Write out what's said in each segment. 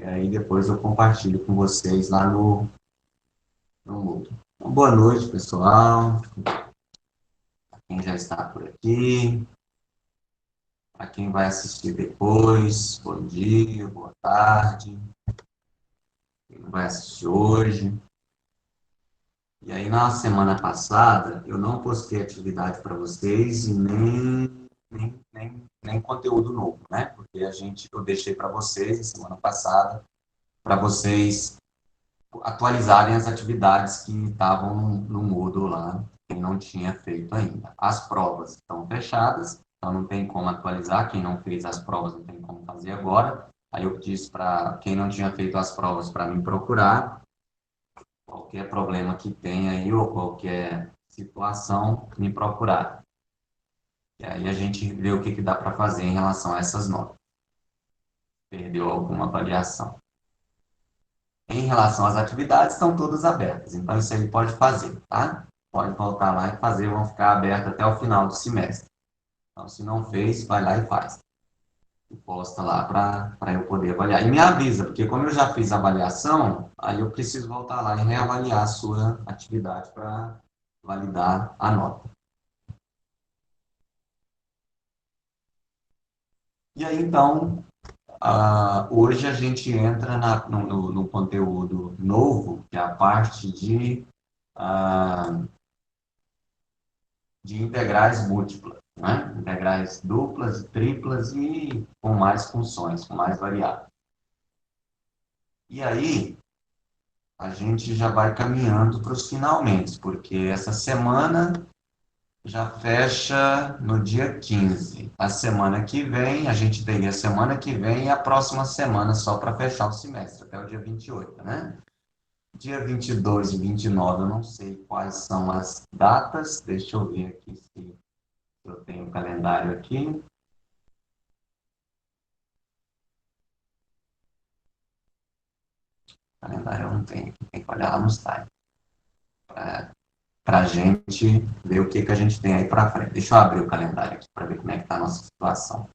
aí depois eu compartilho com vocês lá no Moodle. Então, boa noite, pessoal. Quem já está por aqui. Para quem vai assistir depois, bom dia, boa tarde. Quem não vai assistir hoje. E aí, na semana passada, eu não postei atividade para vocês e nem conteúdo novo, né? Porque eu deixei para vocês, na semana passada, para vocês atualizarem as atividades que estavam no Moodle lá, quem não tinha feito ainda. As provas estão fechadas, então não tem como atualizar, quem não fez as provas não tem como fazer agora. Aí eu disse para quem não tinha feito as provas para me procurar, qualquer problema que tenha aí ou qualquer situação, me procurar. E aí a gente vê o que dá para fazer em relação a essas notas. Perdeu alguma avaliação. Em relação às atividades, estão todas abertas. Então, isso aí pode fazer, tá? Pode voltar lá e fazer, vão ficar abertas até o final do semestre. Então, se não fez, vai lá e faz. E posta lá para eu poder avaliar. E me avisa, porque como eu já fiz a avaliação, aí eu preciso voltar lá e reavaliar a sua atividade para validar a nota. E aí, então, hoje a gente entra no conteúdo novo, que é a parte de integrais múltiplas, né? Integrais duplas, triplas e com mais funções, com mais variáveis. E aí, a gente já vai caminhando para os finalmente, porque essa semana já fecha no dia 15. A semana que vem, a gente teria a semana que vem e a próxima semana só para fechar o semestre, até o dia 28, né? Dia 22 e 29, eu não sei quais são as datas, deixa eu ver aqui se eu tenho o calendário aqui. Calendário eu não tenho, tem que olhar lá no site. Para a gente ver o que a gente tem aí para frente. Deixa eu abrir o calendário aqui para ver como é que está a nossa situação.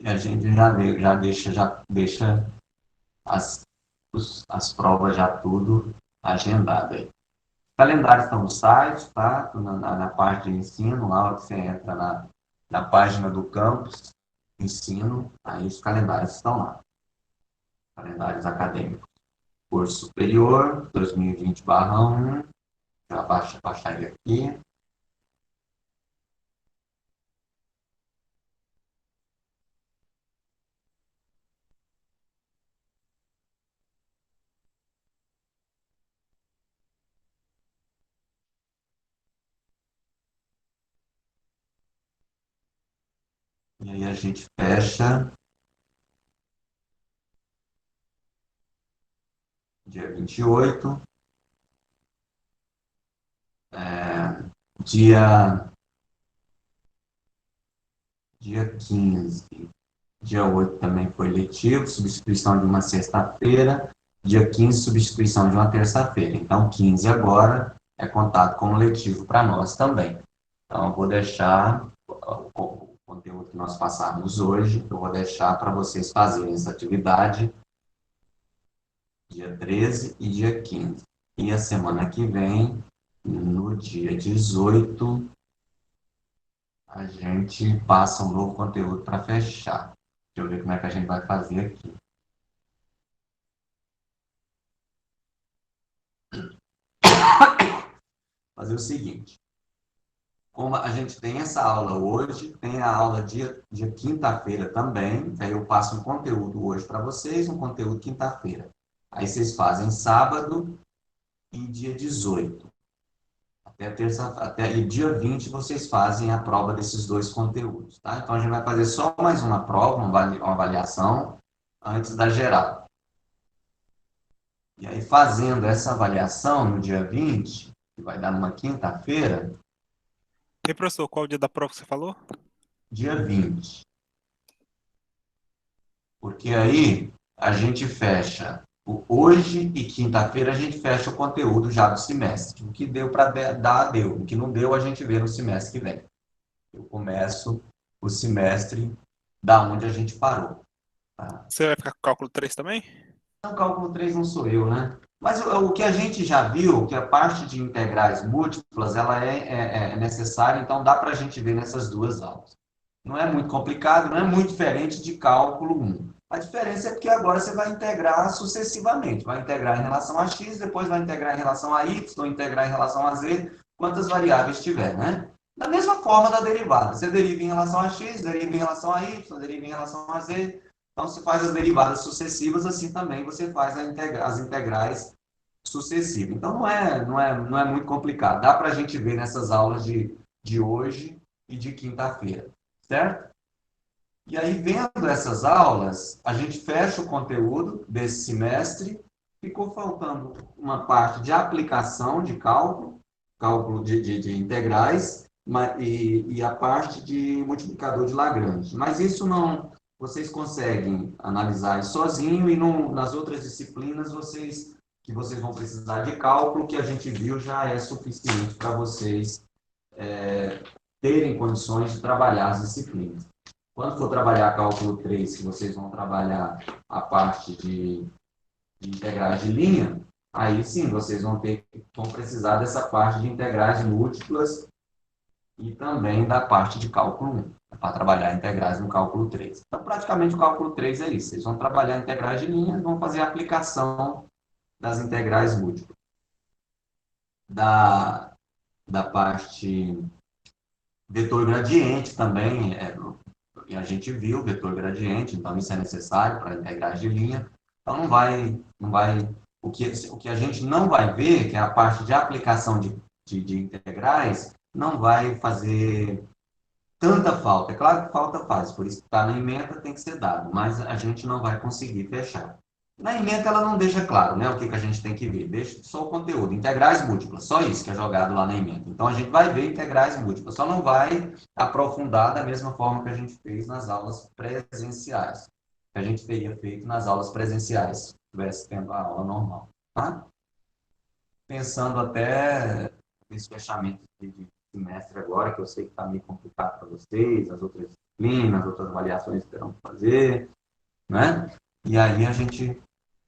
E a gente já deixa as, as provas já tudo agendado aí. Os calendários estão no site, tá? Na parte de ensino, lá que você entra na página do campus, ensino, aí os calendários estão lá. Calendários acadêmicos. Curso superior, 2020/1, já baixaria aqui. E aí a gente fecha dia 28, dia 15. Dia 8 também foi letivo, substituição de uma sexta-feira. Dia 15, substituição de uma terça-feira. Então, 15 agora é contado como letivo para nós também. Então, eu vou deixar o conteúdo que nós passamos hoje, eu vou deixar para vocês fazerem essa atividade dia 13 e dia 15. E a semana que vem, no dia 18, a gente passa um novo conteúdo para fechar. Deixa eu ver como é que a gente vai fazer aqui. Fazer o seguinte. Como a gente tem essa aula hoje, tem a aula dia quinta-feira também, aí eu passo um conteúdo hoje para vocês, um conteúdo quinta-feira. Aí vocês fazem sábado e dia 18. Até dia 20 vocês fazem a prova desses dois conteúdos, tá? Então a gente vai fazer só mais uma prova, uma avaliação, antes da geral. E aí, fazendo essa avaliação no dia 20, que vai dar numa quinta-feira, E, professor, qual o dia da prova que você falou? dia 20. Porque aí a gente fecha, hoje e quinta-feira a gente fecha o conteúdo já do semestre. O que deu para dar, deu. O que não deu, a gente vê no semestre que vem. Eu começo o semestre da onde a gente parou. Tá? Você vai ficar com cálculo 3 também? O cálculo 3 não sou eu, né? Mas o que a gente já viu, que a parte de integrais múltiplas, ela é necessária, então dá para a gente ver nessas duas aulas. Não é muito complicado, não é muito diferente de cálculo 1. A diferença é porque agora você vai integrar sucessivamente. Vai integrar em relação a x, depois vai integrar em relação a y, integrar em relação a z, quantas variáveis tiver, né? Da mesma forma da derivada. Você deriva em relação a x, deriva em relação a y, deriva em relação a z. Então, você faz as derivadas sucessivas, assim também você faz as integrais sucessivas. Então, não é muito complicado. Dá para a gente ver nessas aulas de hoje e de quinta-feira, certo? E aí, vendo essas aulas, a gente fecha o conteúdo desse semestre. Ficou faltando uma parte de aplicação de cálculo, cálculo de integrais, e a parte de multiplicador de Lagrange. Mas isso não, vocês conseguem analisar isso sozinho e nas outras disciplinas que vocês vão precisar de cálculo, que a gente viu já é suficiente para vocês terem condições de trabalhar as disciplinas. Quando for trabalhar cálculo 3, que vocês vão trabalhar a parte de integrais de linha, aí sim vocês vão precisar dessa parte de integrais múltiplas e também da parte de cálculo 1, para trabalhar integrais no cálculo 3. Então, praticamente o cálculo 3 é isso. Vocês vão trabalhar integrais de linha e vão fazer a aplicação das integrais múltiplas. Da parte vetor gradiente também, a gente viu vetor gradiente, então isso é necessário para integrais de linha. Então não vai o que a gente não vai ver, que é a parte de aplicação de integrais, não vai fazer tanta falta. É claro que falta faz, por isso que está na ementa, tem que ser dado, mas a gente não vai conseguir fechar. Na ementa ela não deixa claro, né, o que a gente tem que ver, deixa só o conteúdo, integrais múltiplas, só isso que é jogado lá na ementa. Então a gente vai ver integrais múltiplas, só não vai aprofundar da mesma forma que a gente fez nas aulas presenciais, que a gente teria feito nas aulas presenciais, se tivesse tendo a aula normal, tá? Pensando até nesse fechamento de semestre agora, que eu sei que está meio complicado para vocês, as outras disciplinas, as outras avaliações que terão que fazer, né? E aí a gente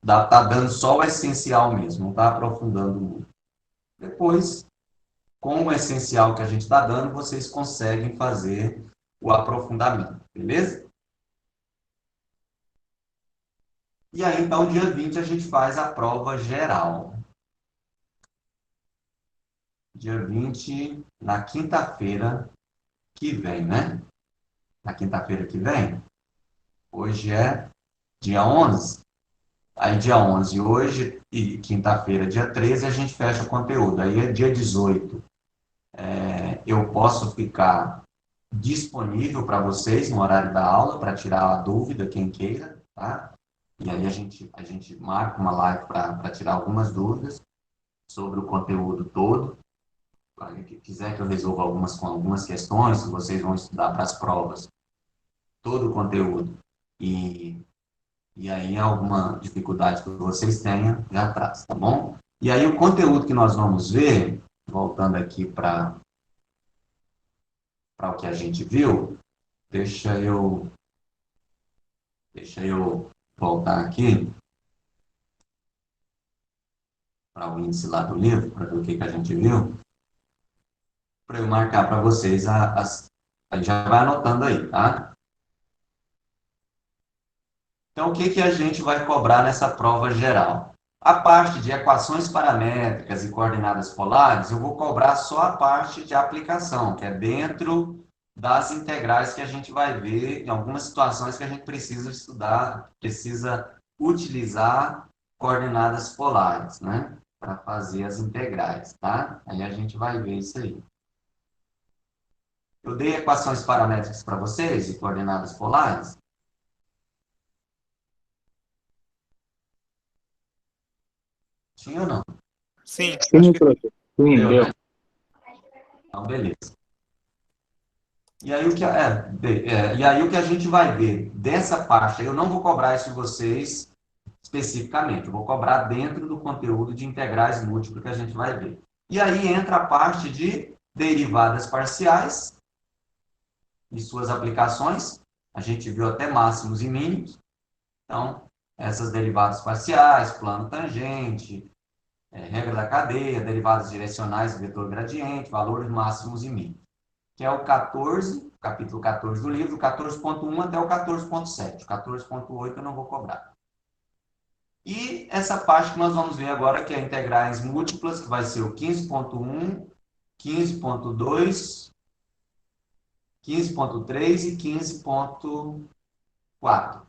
está dando só o essencial mesmo, não está aprofundando muito. Depois, com o essencial que a gente está dando, vocês conseguem fazer o aprofundamento, beleza? E aí, então, dia 20, a gente faz a prova geral. Dia 20, na quinta-feira que vem, né? Na quinta-feira que vem. Hoje é dia 11. Aí, dia 11, hoje e quinta-feira, dia 13, a gente fecha o conteúdo. Aí, é dia 18. Eu posso ficar disponível para vocês no horário da aula, para tirar a dúvida, quem queira, tá? E aí, a gente marca uma live para tirar algumas dúvidas sobre o conteúdo todo. Se quiser que eu resolva algumas questões, se vocês vão estudar para as provas todo o conteúdo e aí alguma dificuldade que vocês tenham, já traz, tá bom? E aí o conteúdo que nós vamos ver, voltando aqui para o que a gente viu, deixa eu voltar aqui para o índice lá do livro, para ver o que a gente viu, para eu marcar para vocês aí já vai anotando aí, tá? Então, o que a gente vai cobrar nessa prova geral? A parte de equações paramétricas e coordenadas polares, eu vou cobrar só a parte de aplicação, que é dentro das integrais que a gente vai ver em algumas situações que a gente precisa estudar, precisa utilizar coordenadas polares, né? Para fazer as integrais, tá? Aí a gente vai ver isso aí. Eu dei equações paramétricas para vocês e coordenadas polares? Sim ou não? Sim, acho Sim, que professor. Sim, Deu, deu. né? Então, beleza. E aí, e aí o que a gente vai ver dessa parte, eu não vou cobrar isso de vocês especificamente, eu vou cobrar dentro do conteúdo de integrais múltiplas que a gente vai ver. E aí entra a parte de derivadas parciais e suas aplicações. A gente viu até máximos e mínimos. Então, essas derivadas parciais, plano tangente, regra da cadeia, derivadas direcionais, vetor gradiente, valores máximos e mínimos, que é o 14, capítulo 14 do livro, 14.1 até o 14.7. O 14.8 eu não vou cobrar. E essa parte que nós vamos ver agora, que é integrais múltiplas, que vai ser o 15.1, 15.2, 15.3 e 15.4.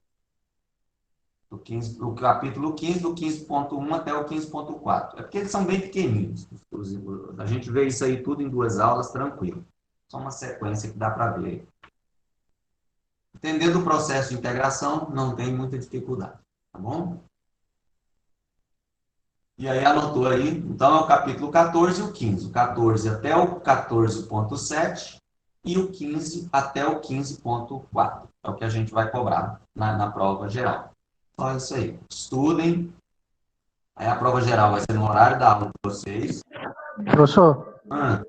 O capítulo 15, do 15.1 até o 15.4. É porque eles são bem pequenininhos. A gente vê isso aí tudo em 2 aulas, tranquilo. Só uma sequência que dá para ver. Entendendo o processo de integração, não tem muita dificuldade. Tá bom? E aí anotou aí, então é o capítulo 14 e o 15. O 14 até o 14.7 e o 15 até o 15.4. É o que a gente vai cobrar na prova geral. Só isso aí. Estudem. Aí a prova geral vai ser no horário da aula de vocês. Professor, Ah,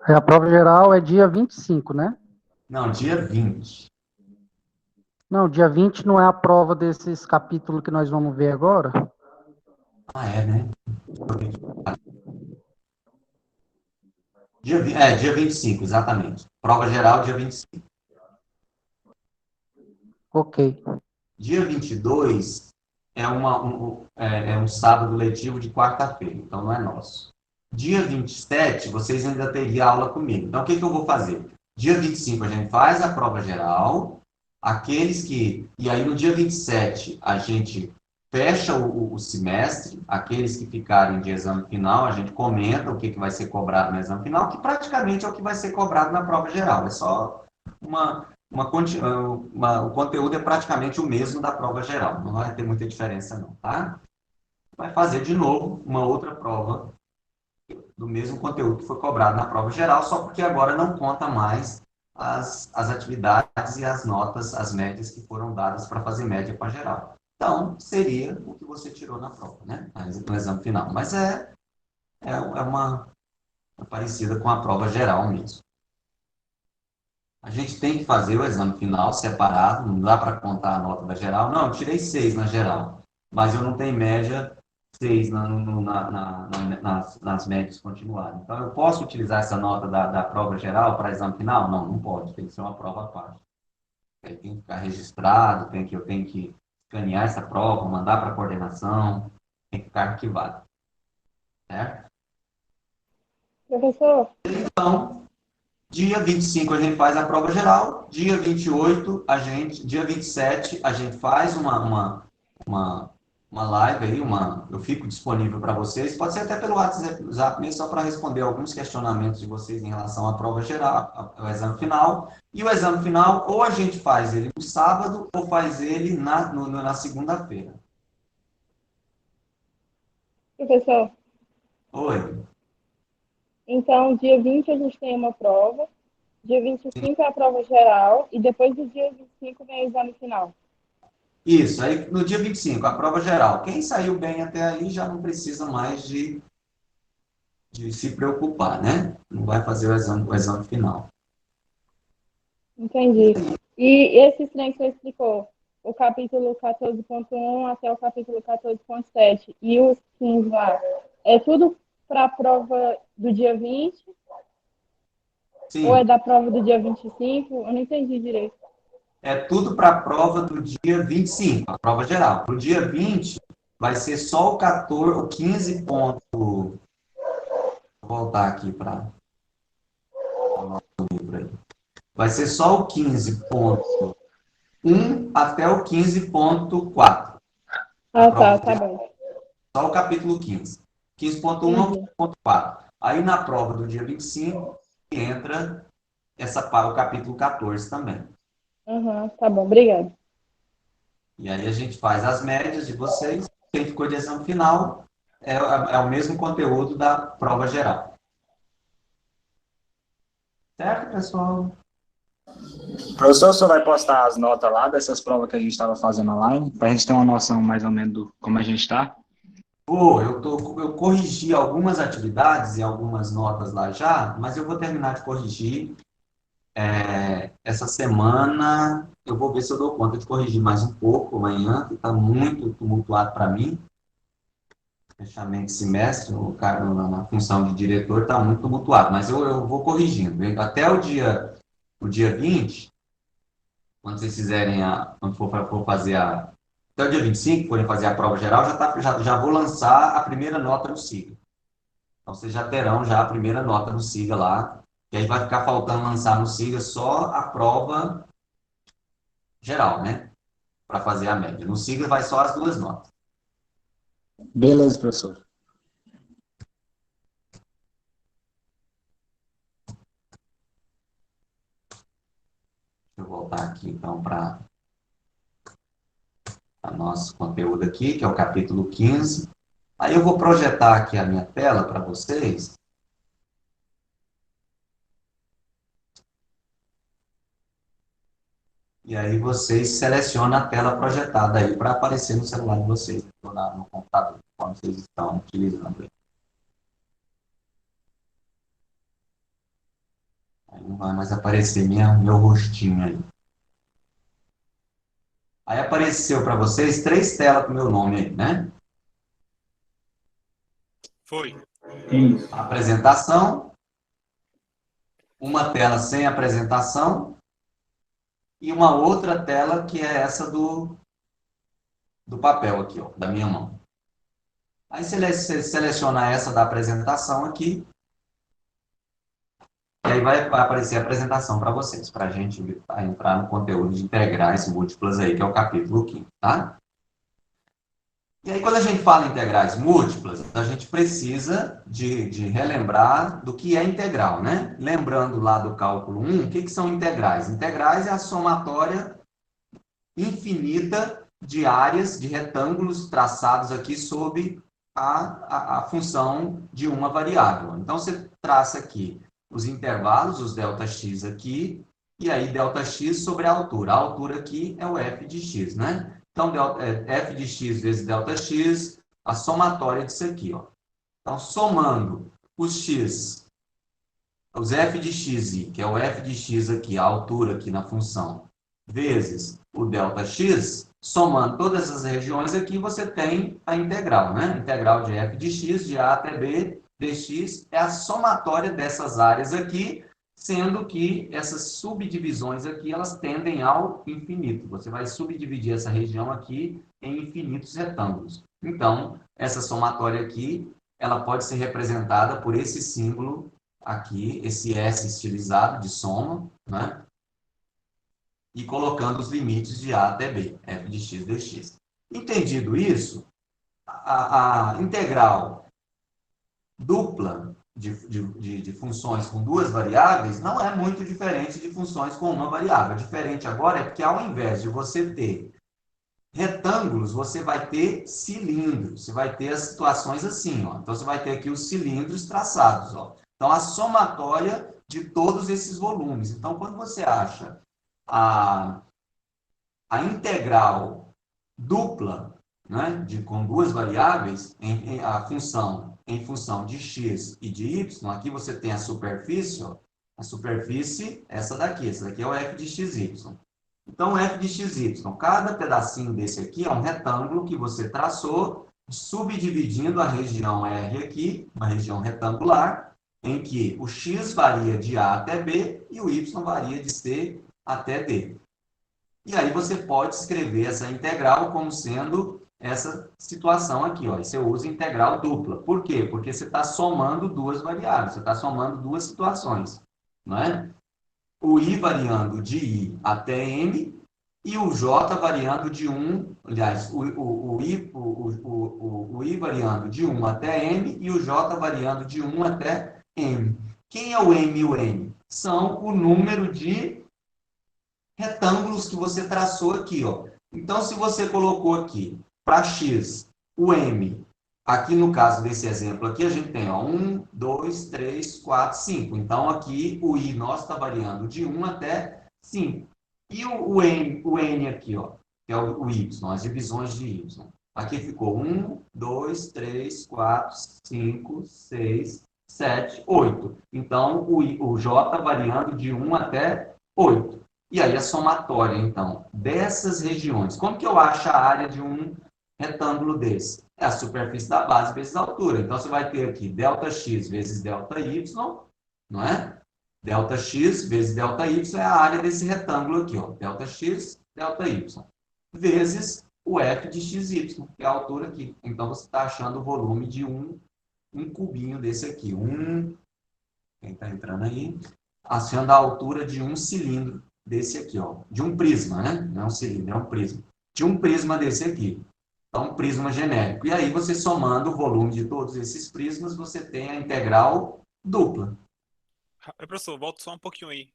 a prova geral é dia 25, né? não, dia 20. Não, dia 20 não é a prova desses capítulos que nós vamos ver agora? Ah, é, né? Dia 25, exatamente. Prova geral, dia 25. Ok. Dia 22 é um sábado letivo de quarta-feira, então não é nosso. Dia 27, vocês ainda teriam aula comigo. Então, o que eu vou fazer? Dia 25, a gente faz a prova geral. E aí, no dia 27, a gente fecha o semestre. Aqueles que ficarem de exame final, a gente comenta o que vai ser cobrado no exame final, que praticamente é o que vai ser cobrado na prova geral. É só o conteúdo é praticamente o mesmo da prova geral, não vai ter muita diferença não, tá? Vai fazer de novo uma outra prova do mesmo conteúdo que foi cobrado na prova geral, só porque agora não conta mais as atividades e as notas, as médias que foram dadas para fazer média com a geral. Então, seria o que você tirou na prova, né? No exame final. Mas é parecida com a prova geral mesmo. A gente tem que fazer o exame final separado, não dá para contar a nota da geral. Não, eu tirei 6 na geral, mas eu não tenho média 6 nas médias continuadas. Então, eu posso utilizar essa nota da prova geral para exame final? Não, não pode, tem que ser uma prova à parte. Aí tem que ficar registrado, eu tenho que escanear essa prova, mandar para a coordenação, tem que ficar arquivado. Certo? Professor, Então, dia 25 a gente faz a prova geral, dia 28 dia 27 a gente faz uma live aí, eu fico disponível para vocês, pode ser até pelo WhatsApp mesmo, só para responder alguns questionamentos de vocês em relação à prova geral, ao exame final. E o exame final, ou a gente faz ele no sábado, ou faz ele na segunda-feira. professor, Oi. então dia 20 a gente tem uma prova, dia 25 é a prova geral e depois do dia 25 vem o exame final. Isso, aí no dia 25 a prova geral. Quem saiu bem até aí já não precisa mais de se preocupar, né? Não vai fazer o exame final. Entendi. E esse trem que você explicou, o capítulo 14.1 até o capítulo 14.7 e os 15 lá, é tudo para a prova do dia 20 ou Sim, é da prova do dia 25? Eu não entendi direito. é tudo para a prova do dia 25, a prova geral. Para o dia 20, vai ser só o 14, o 15 ponto. Vou voltar aqui para o nosso livro aí. Vai ser só o 15.1 até o 15.4. A Ah, prova tá bom. só o capítulo 15. 15.1 ao Entendi. 15.4. Aí na prova do dia 25, entra o capítulo 14 também. Uhum, tá bom, obrigada. E aí a gente faz as médias de vocês. Quem ficou de exame final é o mesmo conteúdo da prova geral. Certo, pessoal? Professor, o senhor vai postar as notas lá dessas provas que a gente estava fazendo online, para a gente ter uma noção mais ou menos do como a gente está? Pô, eu corrigi algumas atividades e algumas notas lá já, mas eu vou terminar de corrigir essa semana. Eu vou ver se eu dou conta de corrigir mais um pouco amanhã, que está muito tumultuado para mim. Fechamento de semestre, o cara na função de diretor está muito tumultuado, mas eu vou corrigindo. Até o dia 20, quando vocês fizerem quando for fazer até o dia 25, forem fazer a prova geral, já vou lançar a primeira nota no SIGA. Então, vocês já terão já a primeira nota no SIGA lá, e aí vai ficar faltando lançar no SIGA só a prova geral, né? Para fazer a média. No SIGA vai só as 2 notas. Beleza, professor. Deixa eu voltar aqui, então, para o nosso conteúdo aqui, que é o capítulo 15. Aí eu vou projetar aqui a minha tela para vocês. E aí vocês selecionam a tela projetada aí para aparecer no celular de vocês, ou no computador, quando vocês estão utilizando aí. Aí não vai mais aparecer meu rostinho aí. Aí apareceu para vocês 3 telas com o meu nome aí, né? Foi. Isso. Apresentação, uma tela sem apresentação e uma outra tela que é essa do papel aqui, ó, da minha mão. Aí você seleciona essa da apresentação aqui e aí vai aparecer a apresentação para vocês, para a gente entrar no conteúdo de integrais múltiplas aí, que é o capítulo 15, tá? E aí, quando a gente fala em integrais múltiplas, a gente precisa de relembrar do que é integral, né? Lembrando lá do cálculo 1, o que são integrais? Integrais é a somatória infinita de áreas de retângulos traçados aqui sob a função de uma variável. Então, você traça aqui os intervalos, os ΔX aqui, e aí ΔX sobre a altura. A altura aqui é o f de x, né? Então, f de x vezes ΔX, a somatória disso aqui, ó. Então, somando os x, os f de x, que é o f de x aqui, a altura aqui na função, vezes o ΔX, somando todas as regiões aqui, você tem a integral, né? A integral de f de x, de a até b, dx, é a somatória dessas áreas aqui, sendo que essas subdivisões aqui, elas tendem ao infinito. Você vai subdividir essa região aqui em infinitos retângulos. Então, essa somatória aqui, ela pode ser representada por esse símbolo aqui, esse S estilizado de soma, né? E colocando os limites de A até B, f de x dx. Entendido isso, a integral dupla de funções com 2 variáveis não é muito diferente de funções com uma variável. Diferente agora é porque, ao invés de você ter retângulos, você vai ter cilindros. Você vai ter as situações assim, ó. Então, você vai ter aqui os cilindros traçados, ó. Então, a somatória de todos esses volumes. Então, quando você acha a integral dupla, né, com 2 variáveis, a função em função de x e de y, aqui você tem a superfície, ó, a superfície, essa daqui é o f de xy. Então, f de xy, cada pedacinho desse aqui é um retângulo que você traçou, subdividindo a região R aqui, uma região retangular, em que o x varia de A até B e o y varia de C até D. E aí você pode escrever essa integral como sendo essa situação aqui, ó. E você usa integral dupla. Por quê? Porque você está somando 2 variáveis, você está somando 2 situações, não é? O i variando de i até m e o j variando de 1, aliás, o i variando de 1 até m e o j variando de 1 até m. Quem é o m e o n? São o número de retângulos que você traçou aqui, ó. Então, se você colocou aqui para x o m aqui no caso desse exemplo aqui, a gente tem 1, 2, 3, 4, 5. Então, aqui o I nosso está variando de 1 até 5. E o N aqui, ó, que é o Y, as divisões de Y. Aqui ficou 1, 2, 3, 4, 5, 6, 7, 8. Então, o J variando de 1 até 8. E aí a somatória, então, dessas regiões. Como que eu acho a área de um retângulo desse? É a superfície da base vezes a altura. Então, você vai ter aqui ΔX vezes ΔY, não é? ΔX vezes ΔY é a área desse retângulo aqui, ó. ΔX, ΔY. Vezes o F de XY, que é a altura aqui. Então, você está achando o volume de um cubinho desse aqui. Quem está entrando aí? Achando a altura de um cilindro desse aqui, ó. De um prisma, né? Não é um cilindro, é um prisma. De um prisma desse aqui. Então, um prisma genérico. E aí, você somando o volume de todos esses prismas, você tem a integral dupla. Professor, volta só um pouquinho aí. Sim.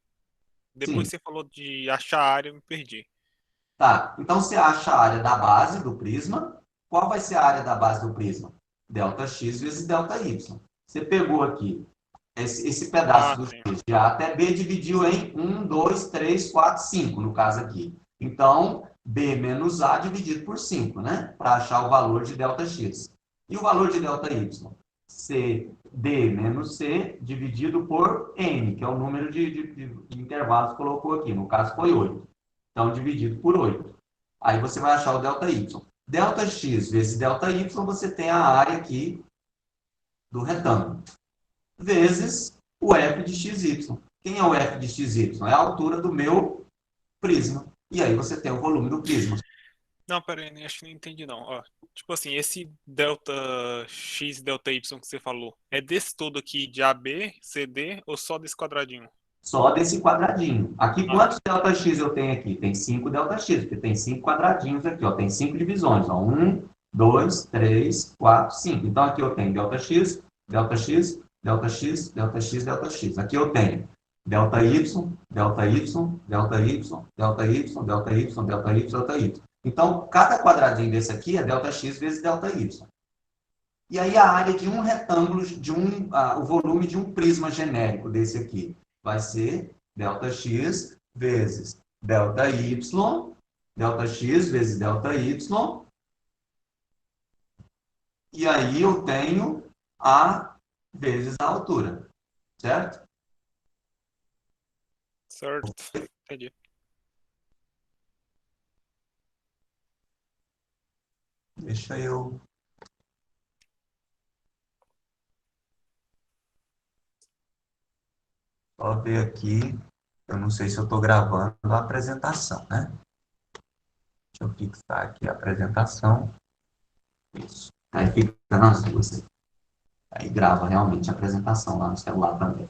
Depois você falou de achar a área, eu me perdi. Tá, então você acha a área da base do prisma. Qual vai ser a área da base do prisma? ΔX vezes ΔY. Você pegou aqui esse pedaço do sim. X de A até B, dividiu em 1, 2, 3, 4, 5, no caso aqui. Então, B menos A dividido por 5, né? Para achar o valor de ΔX. E o valor de ΔY? D menos C dividido por N, que é o número de intervalos que colocou aqui. No caso, foi 8. Então, dividido por 8. Aí você vai achar o ΔY. ΔX vezes ΔY, você tem a área aqui do retângulo. Vezes o F de XY. Quem é o F de XY? É a altura do meu prisma. E aí você tem o volume do prisma. Não, pera aí, acho que não entendi não. Ó, tipo assim, esse ΔX e ΔY que você falou, é desse todo aqui de AB, CD ou só desse quadradinho? Só desse quadradinho. Aqui, Ah, quantos ΔX eu tenho aqui? Tem 5 ΔX, porque tem 5 quadradinhos aqui, ó. Tem 5 divisões, ó. 1, 2, 3, 4, 5. Então, aqui eu tenho ΔX, ΔX, ΔX, ΔX, ΔX. Aqui eu tenho ΔY, ΔY, ΔY, ΔY, ΔY, ΔY, ΔY. Então, cada quadradinho desse aqui é ΔX vezes ΔY. E aí a área de um retângulo, o volume de um prisma genérico desse aqui vai ser ΔX vezes ΔY, ΔX vezes ΔY. E aí eu tenho A vezes a altura, certo? certo. Entendi. Deixa eu... Só ver aqui. Eu não sei se eu estou gravando a apresentação, né? Deixa eu fixar aqui a apresentação. Isso. Aí fica nas duas. Aí grava realmente a apresentação lá no celular também.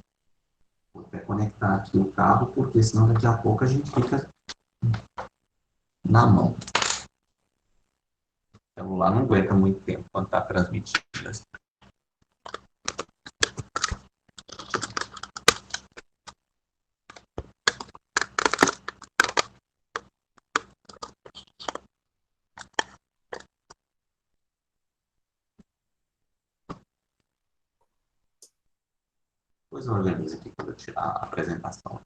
Vou até conectar aqui o cabo, porque senão daqui a pouco a gente fica na mão. O celular não aguenta muito tempo quando está transmitindo. Depois eu organizo aqui quando eu tirar a apresentação.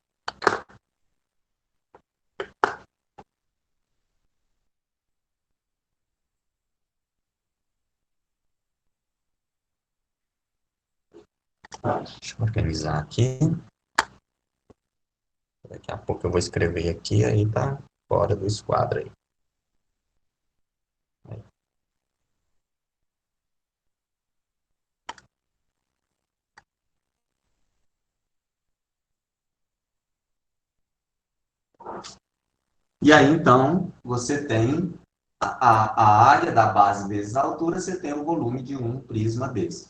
Deixa eu organizar aqui. Daqui a pouco eu vou escrever aqui, aí tá fora do esquadro aí. E aí, então, você tem a área da base vezes a altura, você tem o volume de um prisma desse.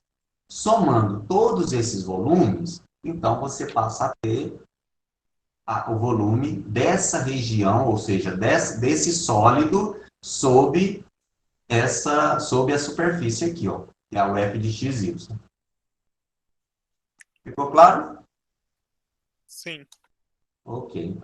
Somando todos esses volumes, então você passa a ter o volume dessa região, ou seja, desse sólido sob a superfície aqui, ó, que é o F de XY. Ficou claro? Sim. Ok.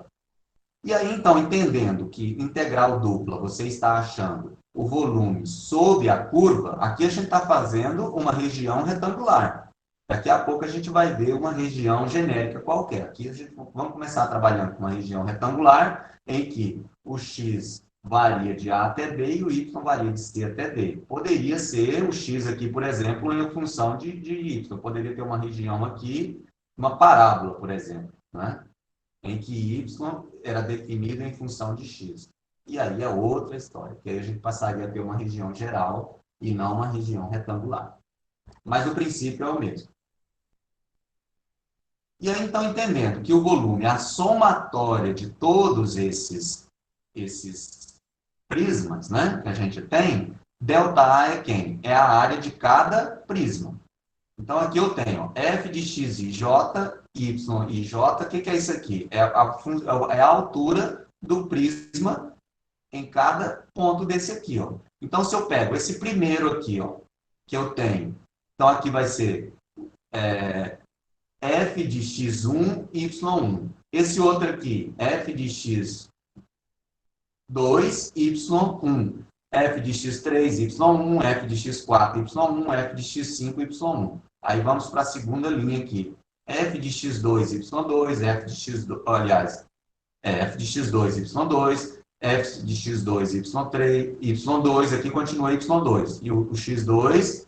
E aí, então, entendendo que integral dupla você está achando o volume sob a curva, aqui a gente está fazendo uma região retangular. Daqui a pouco a gente vai ver uma região genérica qualquer. Aqui vamos começar trabalhando com uma região retangular, em que o x varia de A até B e o y varia de C até D. Poderia ser o x aqui, por exemplo, em função de y. Poderia ter uma região aqui, uma parábola, por exemplo, né? Em que y era definido em função de x. E aí é outra história, que aí a gente passaria a ter uma região geral e não uma região retangular. Mas o princípio é o mesmo. E aí, então, entendendo que o volume é a somatória de todos esses prismas, né, que a gente tem, ΔA é quem? É a área de cada prisma. Então, aqui eu tenho f de x e j, y e j. O que é isso aqui? É a altura do prisma em cada ponto desse aqui, ó. Então, se eu pego esse primeiro aqui, ó, que eu tenho, então aqui vai ser f de x1, y1. Esse outro aqui, f de x2, y1. F de x3, y1, f de x4, y1, f de x5, y1. Aí vamos para a segunda linha aqui. F de x2, y2, f de x2, aliás, f de x2, y2, f de x2, y3, y2, aqui continua y2. E o x2,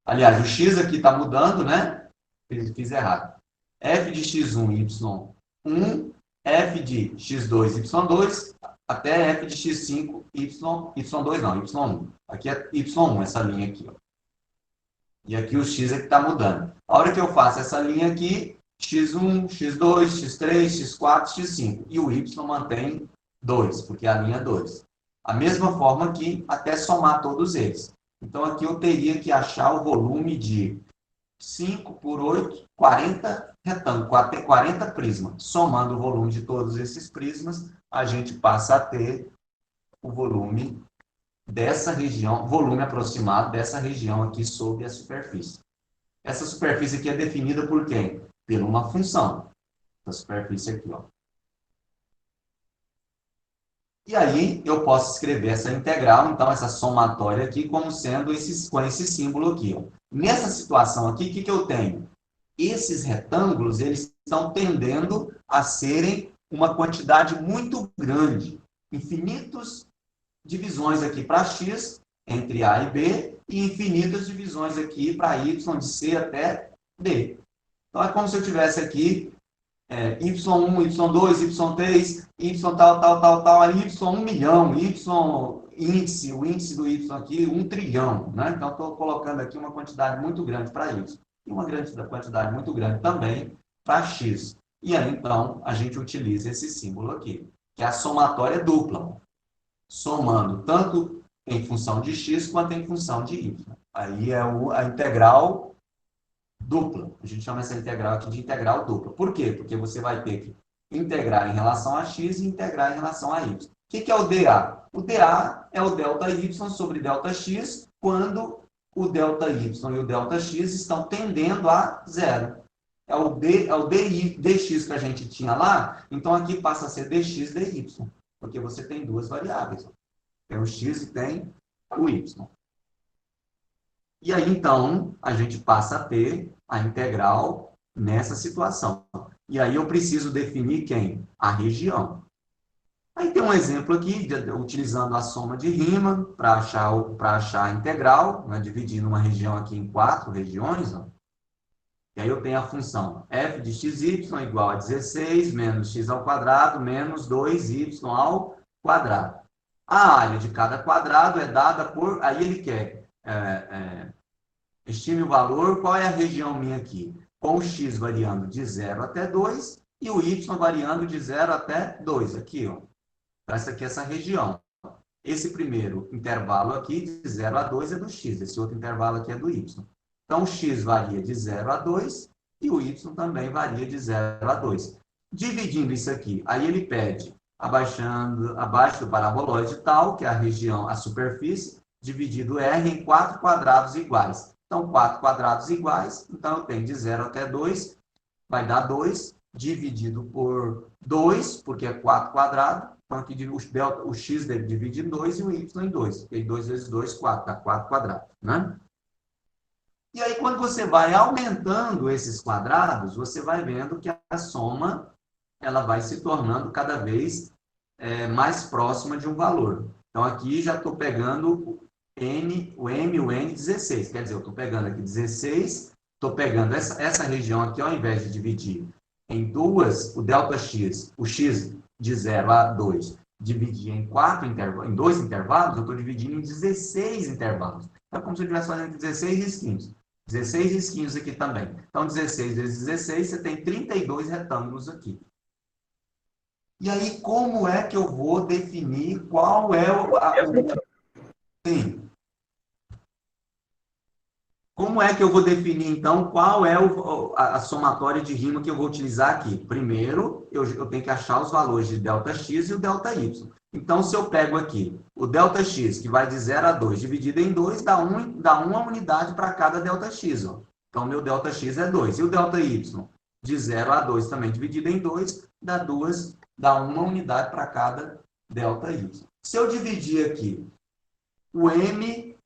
aliás, o x aqui está mudando, né? Fiz errado. F de x1, y1, f de x2, y2, até f de x5, y2 não, y1. Aqui é y1, essa linha aqui, ó. E aqui o x é que está mudando. A hora que eu faço essa linha aqui, x1, x2, x3, x4, x5. E o y mantém 2, porque é a linha 2. A mesma forma aqui, até somar todos eles. Então, aqui eu teria que achar o volume de 5 por 8, 40 retângulos, 40 prismas. Somando o volume de todos esses prismas, a gente passa a ter o volume dessa região, volume aproximado dessa região aqui sob a superfície. Essa superfície aqui é definida por quem? Por uma função. Essa superfície aqui, ó. E aí eu posso escrever essa integral, então essa somatória aqui, como sendo com esse símbolo aqui, ó. Nessa situação aqui, o que eu tenho? Esses retângulos, eles estão tendendo a serem uma quantidade muito grande. Infinitas divisões aqui para x, entre A e B, e infinitas divisões aqui para y, de C até D. Então, é como se eu tivesse aqui y1, y2, y3, y tal, aí y1 milhão, índice, o índice do y aqui, 1 trilhão. Né? Então, estou colocando aqui uma quantidade muito grande para y. E uma quantidade muito grande também para x. E aí, então, a gente utiliza esse símbolo aqui, que é a somatória dupla. Somando tanto em função de x quanto em função de y. Aí é a integral dupla. A gente chama essa integral aqui de integral dupla. Por quê? Porque você vai ter que integrar em relação a x e integrar em relação a y. O que é o dA? O dA é o ΔY sobre ΔX quando o ΔY e o ΔX estão tendendo a zero. É o dx que a gente tinha lá, então aqui passa a ser dx, dy. Porque você tem duas variáveis. Tem o x e tem o y. E aí, então, a gente passa a ter a integral nessa situação. E aí eu preciso definir quem? A região. Aí tem um exemplo aqui, utilizando a soma de Riemann para achar a integral, né, dividindo uma região aqui em 4 regiões. Ó. E aí eu tenho a função f de xy igual a 16 menos x ao quadrado menos 2y ao quadrado. A área de cada quadrado é dada por... Aí ele quer... estime o valor, qual é a região minha aqui? Com o x variando de 0 até 2 e o y variando de 0 até 2. Aqui, ó. Essa aqui é essa região. Esse primeiro intervalo aqui, de 0 a 2, é do x. Esse outro intervalo aqui é do y. Então, o x varia de 0 a 2 e o y também varia de 0 a 2. Dividindo isso aqui, aí ele pede, abaixo do paraboloide tal, que é a região, a superfície, dividido R em 4 quadrados iguais. Então, 4 quadrados iguais, então eu tenho de 0 até 2, vai dar 2, dividido por 2, porque é 4 quadrado, Então, aqui o x dele divide em 2 e o y em 2. Porque 2 vezes 2, 4. Dá 4 quadrados, né? E aí, quando você vai aumentando esses quadrados, você vai vendo que a soma ela vai se tornando cada vez mais próxima de um valor. Então, aqui já estou pegando o m e o n, 16. Quer dizer, eu estou pegando aqui 16, estou pegando essa região aqui, ao invés de dividir em duas, o ΔX, o x de 0 a 2, dividir em 2 intervalos, eu estou dividindo em 16 intervalos. É como se eu estivesse fazendo 16 risquinhos. 16 risquinhos aqui também. Então, 16 vezes 16, você tem 32 retângulos aqui. E aí, como é que eu vou definir qual é Sim. Como é que eu vou definir, então, qual é a somatória de rima que eu vou utilizar aqui? Primeiro, eu tenho que achar os valores de ΔX e o ΔY. Então, se eu pego aqui o ΔX, que vai de 0 a 2, dividido em 2, dá uma unidade para cada ΔX. Ó. Então, meu ΔX é 2. E o ΔY, de 0 a 2, também dividido em 2, dá uma unidade para cada ΔY. Se eu dividir aqui o M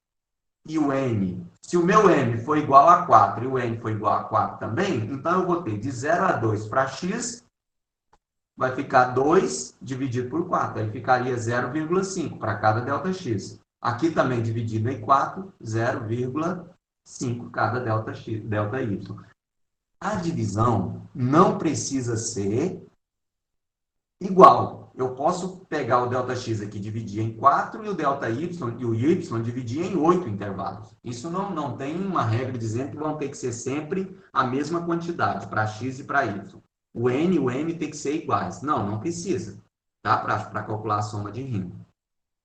e o N, se o meu M for igual a 4 e o N for igual a 4 também, então eu vou ter de 0 a 2 para X, vai ficar 2 dividido por 4. Aí ficaria 0,5 para cada ΔX. Aqui também dividido em 4, 0,5 cada ΔY. A divisão não precisa ser igual. Eu posso pegar o ΔX aqui e dividir em 4 e o ΔY e o Y dividir em 8 intervalos. Isso não tem uma regra dizendo que vão ter que ser sempre a mesma quantidade para X e para Y. O N e o M tem que ser iguais. Não precisa, tá? Para calcular a soma de rima.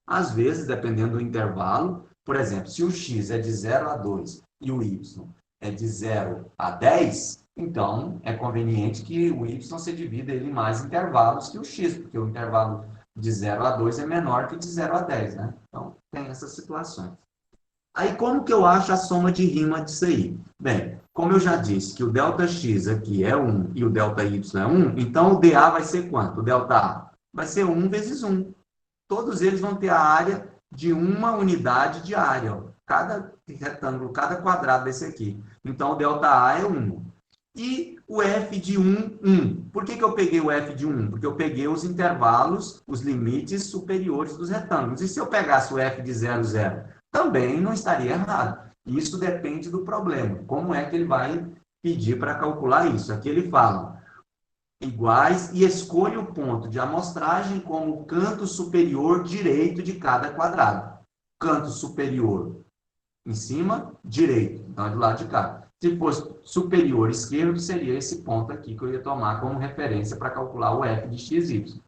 Às vezes, dependendo do intervalo, por exemplo, se o X é de 0 a 2 e o Y é de 0 a 10, então é conveniente que o Y se divida em mais intervalos que o X, porque o intervalo de 0 a 2 é menor que de 0 a 10, né? Então, tem essas situações. Aí, como que eu acho a soma de rima disso aí? Bem, como eu já disse que o ΔX aqui é 1 e o ΔY é 1, então o dA vai ser quanto? O ΔA vai ser 1 vezes 1. Todos eles vão ter a área de uma unidade de área. Ó. Cada retângulo, cada quadrado desse aqui. Então, o ΔA é 1. E o F de 1, 1. Por que eu peguei o F de 1? Porque eu peguei os intervalos, os limites superiores dos retângulos. E se eu pegasse o F de 0, 0? Também não estaria errado. Isso depende do problema. Como é que ele vai pedir para calcular isso? Aqui ele fala iguais e escolha o ponto de amostragem como o canto superior direito de cada quadrado. Canto superior em cima, direito. Então, é do lado de cá. Se fosse superior esquerdo, seria esse ponto aqui que eu ia tomar como referência para calcular o f de x, y.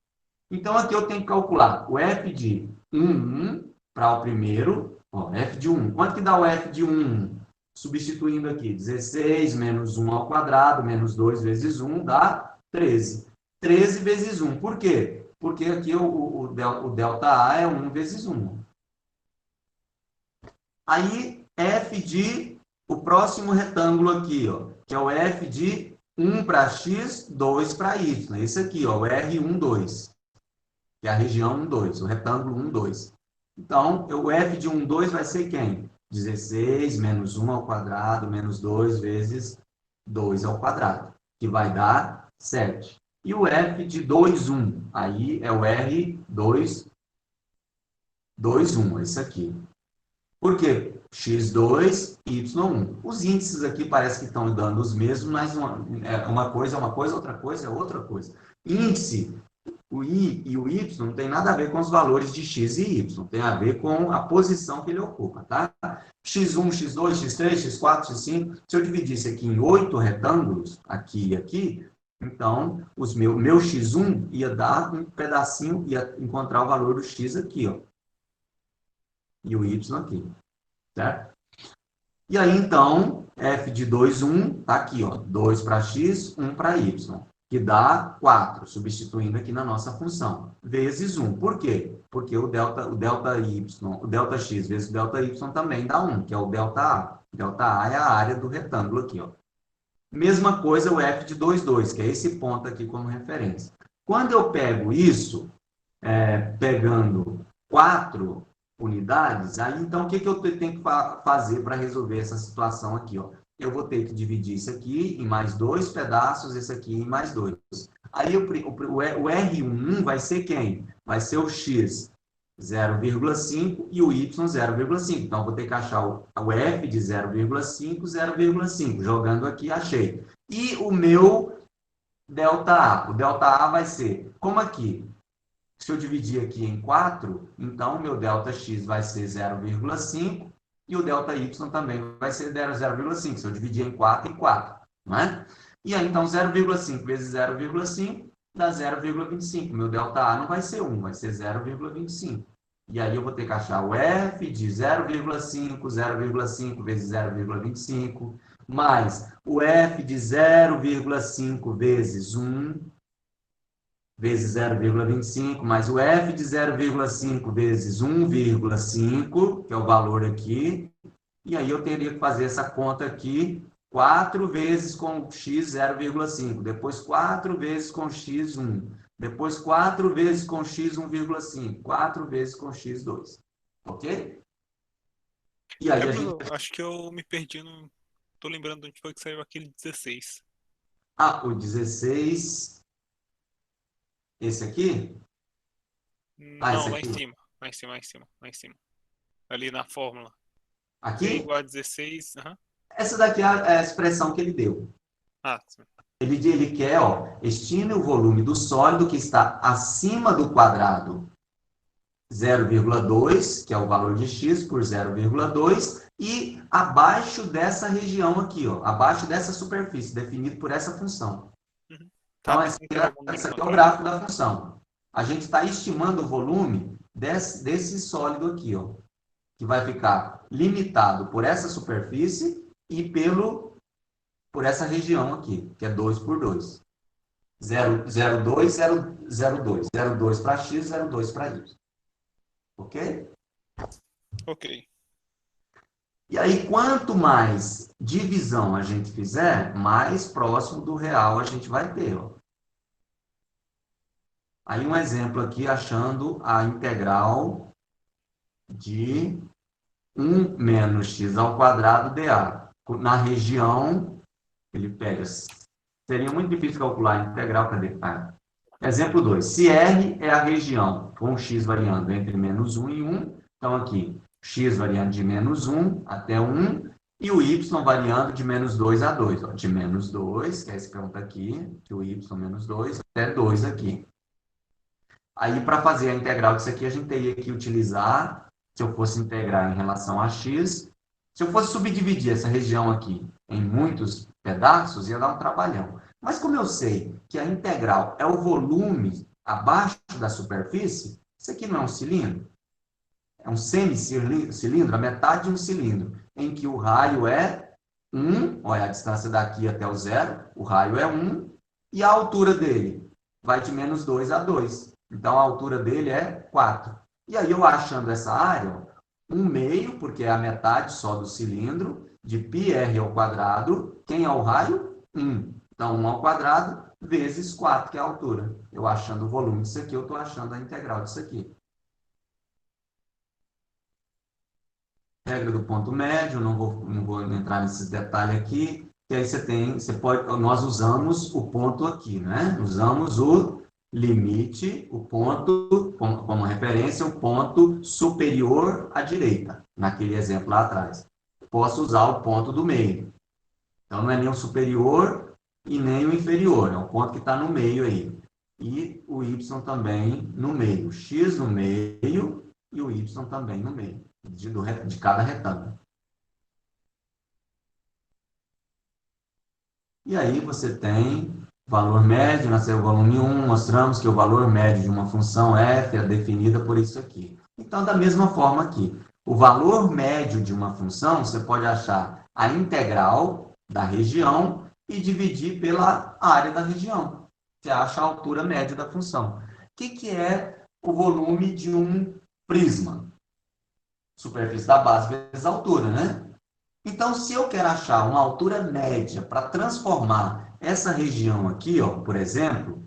Então, aqui eu tenho que calcular o f de 1 para o primeiro. Ó, f de 1. Quanto que dá o f de 1? Substituindo aqui, 16 menos 1 ao quadrado, menos 2 vezes 1 dá 13. 13 vezes 1. Por quê? Porque aqui o ΔA é 1 vezes 1. Aí, f de o próximo retângulo aqui, ó, que é o f de 1 para x, 2 para y. Esse aqui, ó, o R1, 2, que é a região 1, 2, o retângulo 1, 2. Então, o f de 1, 2 vai ser quem? 16 menos 1 ao quadrado, menos 2 vezes 2 ao quadrado, que vai dar 7. E o f de 2, 1, aí é o R2, 2, 1, esse aqui. Por quê? x2, y1. Os índices aqui parece que estão dando os mesmos, mas uma coisa é uma coisa, outra coisa é outra coisa. Índice, o i e o y não tem nada a ver com os valores de x e y, tem a ver com a posição que ele ocupa, tá? x1, x2, x3, x4, x5, se eu dividisse aqui em 8 retângulos, aqui e aqui, então o meu x1 ia dar um pedacinho, ia encontrar o valor do x aqui, ó. E o y aqui, certo? E aí, então, f de 2, 1, tá aqui, ó, 2 para x, 1 para y, que dá 4, substituindo aqui na nossa função, vezes 1. Por quê? Porque o ΔX vezes o ΔY também dá 1, que é o ΔA. ΔA é a área do retângulo aqui, ó. Mesma coisa o f de 2, 2, que é esse ponto aqui como referência. Quando eu pego isso, pegando 4 unidades, aí então o que eu tenho que fazer para resolver essa situação aqui? Ó? Eu vou ter que dividir isso aqui em mais 2 pedaços, esse aqui em mais 2. Aí o R1 vai ser quem? Vai ser o X 0,5 e o Y 0,5. Então, eu vou ter que achar o F de 0,5, 0,5. Jogando aqui, achei. E o meu ΔA. O ΔA vai ser, como aqui, se eu dividir aqui em 4, então o meu ΔX vai ser 0,5 e o ΔY também vai ser 0,5. Se eu dividir em 4, não é? E aí, então, 0,5 vezes 0,5 dá 0,25. Meu ΔA não vai ser 1, vai ser 0,25. E aí eu vou ter que achar o F de 0,5, 0,5 vezes 0,25, mais o F de 0,5 vezes 1, vezes 0,25, mais o F de 0,5 vezes 1,5, que é o valor aqui. E aí eu teria que fazer essa conta aqui, 4 vezes com x 0,5, depois 4 vezes com x 1, depois 4 vezes com x 1,5, 4 vezes com x 2. Ok? E aí a gente... Acho que eu me perdi, não tô lembrando de onde foi que saiu aquele 16. Ah, o 16... Esse aqui? Não, esse lá em aqui. cima. Lá em cima. Ali na fórmula. Aqui? É igual a 16. Essa daqui é a expressão que ele deu. Sim. Ele quer, estime o volume do sólido que está acima do quadrado 0,2, que é o valor de x por 0,2, e abaixo dessa região aqui, abaixo dessa superfície, definido por essa função. Então, esse aqui é o gráfico da função. A gente está estimando o volume desse sólido aqui, que vai ficar limitado por essa superfície e por essa região aqui, que é 2 por 2. 0,2, 0,2. 0,2 para x, 0,2 para y. Ok? Ok. E aí, quanto mais divisão a gente fizer, mais próximo do real a gente vai ter. Aí, um exemplo aqui, achando a integral de 1 menos x ao quadrado dA. Na região, ele pega... Seria muito difícil calcular a integral. Cadê? Exemplo 2. Se R é a região com x variando entre menos 1 e 1, então aqui, x variando de menos 1 até 1, e o y variando de menos 2 a 2. De menos 2, que é esse ponto aqui, que o y menos 2, até 2 aqui. Aí, para fazer a integral disso aqui, a gente teria que utilizar, se eu fosse integrar em relação a x, se eu fosse subdividir essa região aqui em muitos pedaços, ia dar um trabalhão. Mas como eu sei que a integral é o volume abaixo da superfície, isso aqui não é um cilindro? É um semicilindro, a metade de um cilindro, em que o raio é 1, olha a distância daqui até o zero, o raio é 1, e a altura dele vai de menos 2 a 2. Então, a altura dele é 4. E aí, eu achando essa área, 1/2, porque é a metade só do cilindro, de πr ao quadrado, quem é o raio? 1. Então, 1 ao quadrado vezes 4, que é a altura. Eu achando o volume disso aqui, eu estou achando a integral disso aqui. Regra do ponto médio, não vou entrar nesses detalhes aqui. E aí nós usamos o ponto aqui, né? Usamos o limite, o ponto, como referência, o ponto superior à direita, naquele exemplo lá atrás. Posso usar o ponto do meio. Então, não é nem o superior e nem o inferior, é o ponto que está no meio aí. E o y também no meio. O x no meio e o y também no meio, de cada retângulo. E aí você tem valor médio, nasceu o volume 1, mostramos que o valor médio de uma função f é definida por isso aqui. Então, da mesma forma aqui, o valor médio de uma função, você pode achar a integral da região e dividir pela área da região. Você acha a altura média da função. O que é o volume de um prisma? Superfície da base vezes a altura, né? Então, se eu quero achar uma altura média para transformar essa região aqui, por exemplo,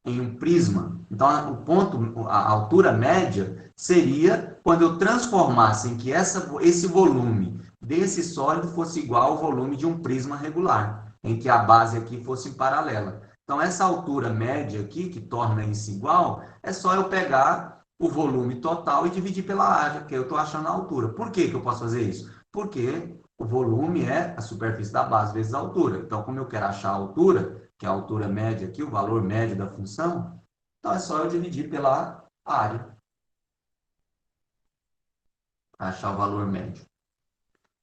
em um prisma. Então, a altura média seria quando eu transformasse em que esse volume desse sólido fosse igual ao volume de um prisma regular, em que a base aqui fosse paralela. Então, essa altura média aqui, que torna isso igual, é só eu pegar o volume total e dividir pela área, que eu estou achando a altura. Por que eu posso fazer isso? Porque o volume é a superfície da base vezes a altura. Então, como eu quero achar a altura, que é a altura média aqui, o valor médio da função, então é só eu dividir pela área para achar o valor médio.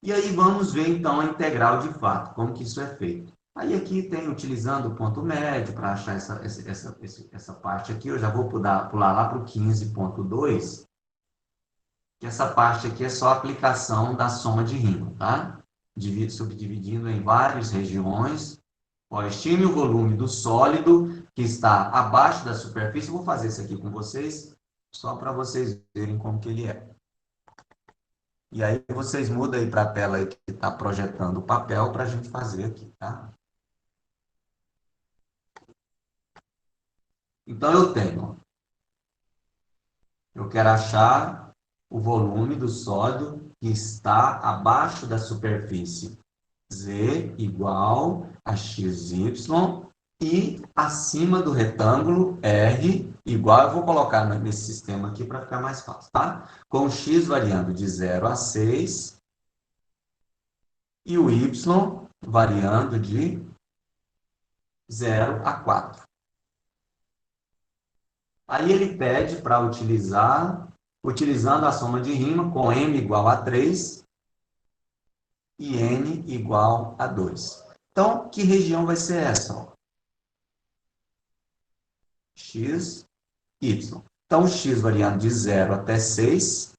E aí vamos ver então a integral de fato, como que isso é feito. Aí aqui tem, utilizando o ponto médio para achar essa parte aqui, eu já vou pular lá para o 15.2, que essa parte aqui é só a aplicação da soma de rima, tá? Subdividindo em várias regiões. Ó, estime o volume do sólido que está abaixo da superfície. Eu vou fazer isso aqui com vocês, só para vocês verem como que ele é. E aí vocês mudam aí para a tela aí que está projetando o papel para a gente fazer aqui, tá? Então eu quero achar o volume do sólido que está abaixo da superfície. Z igual a XY e acima do retângulo R igual, eu vou colocar nesse sistema aqui para ficar mais fácil, tá? Com X variando de 0 a 6 e o Y variando de 0 a 4. Aí ele pede para utilizando a soma de rima com M igual a 3 e N igual a 2. Então, que região vai ser essa? Ó? X, Y. Então, o X variando de 0 até 6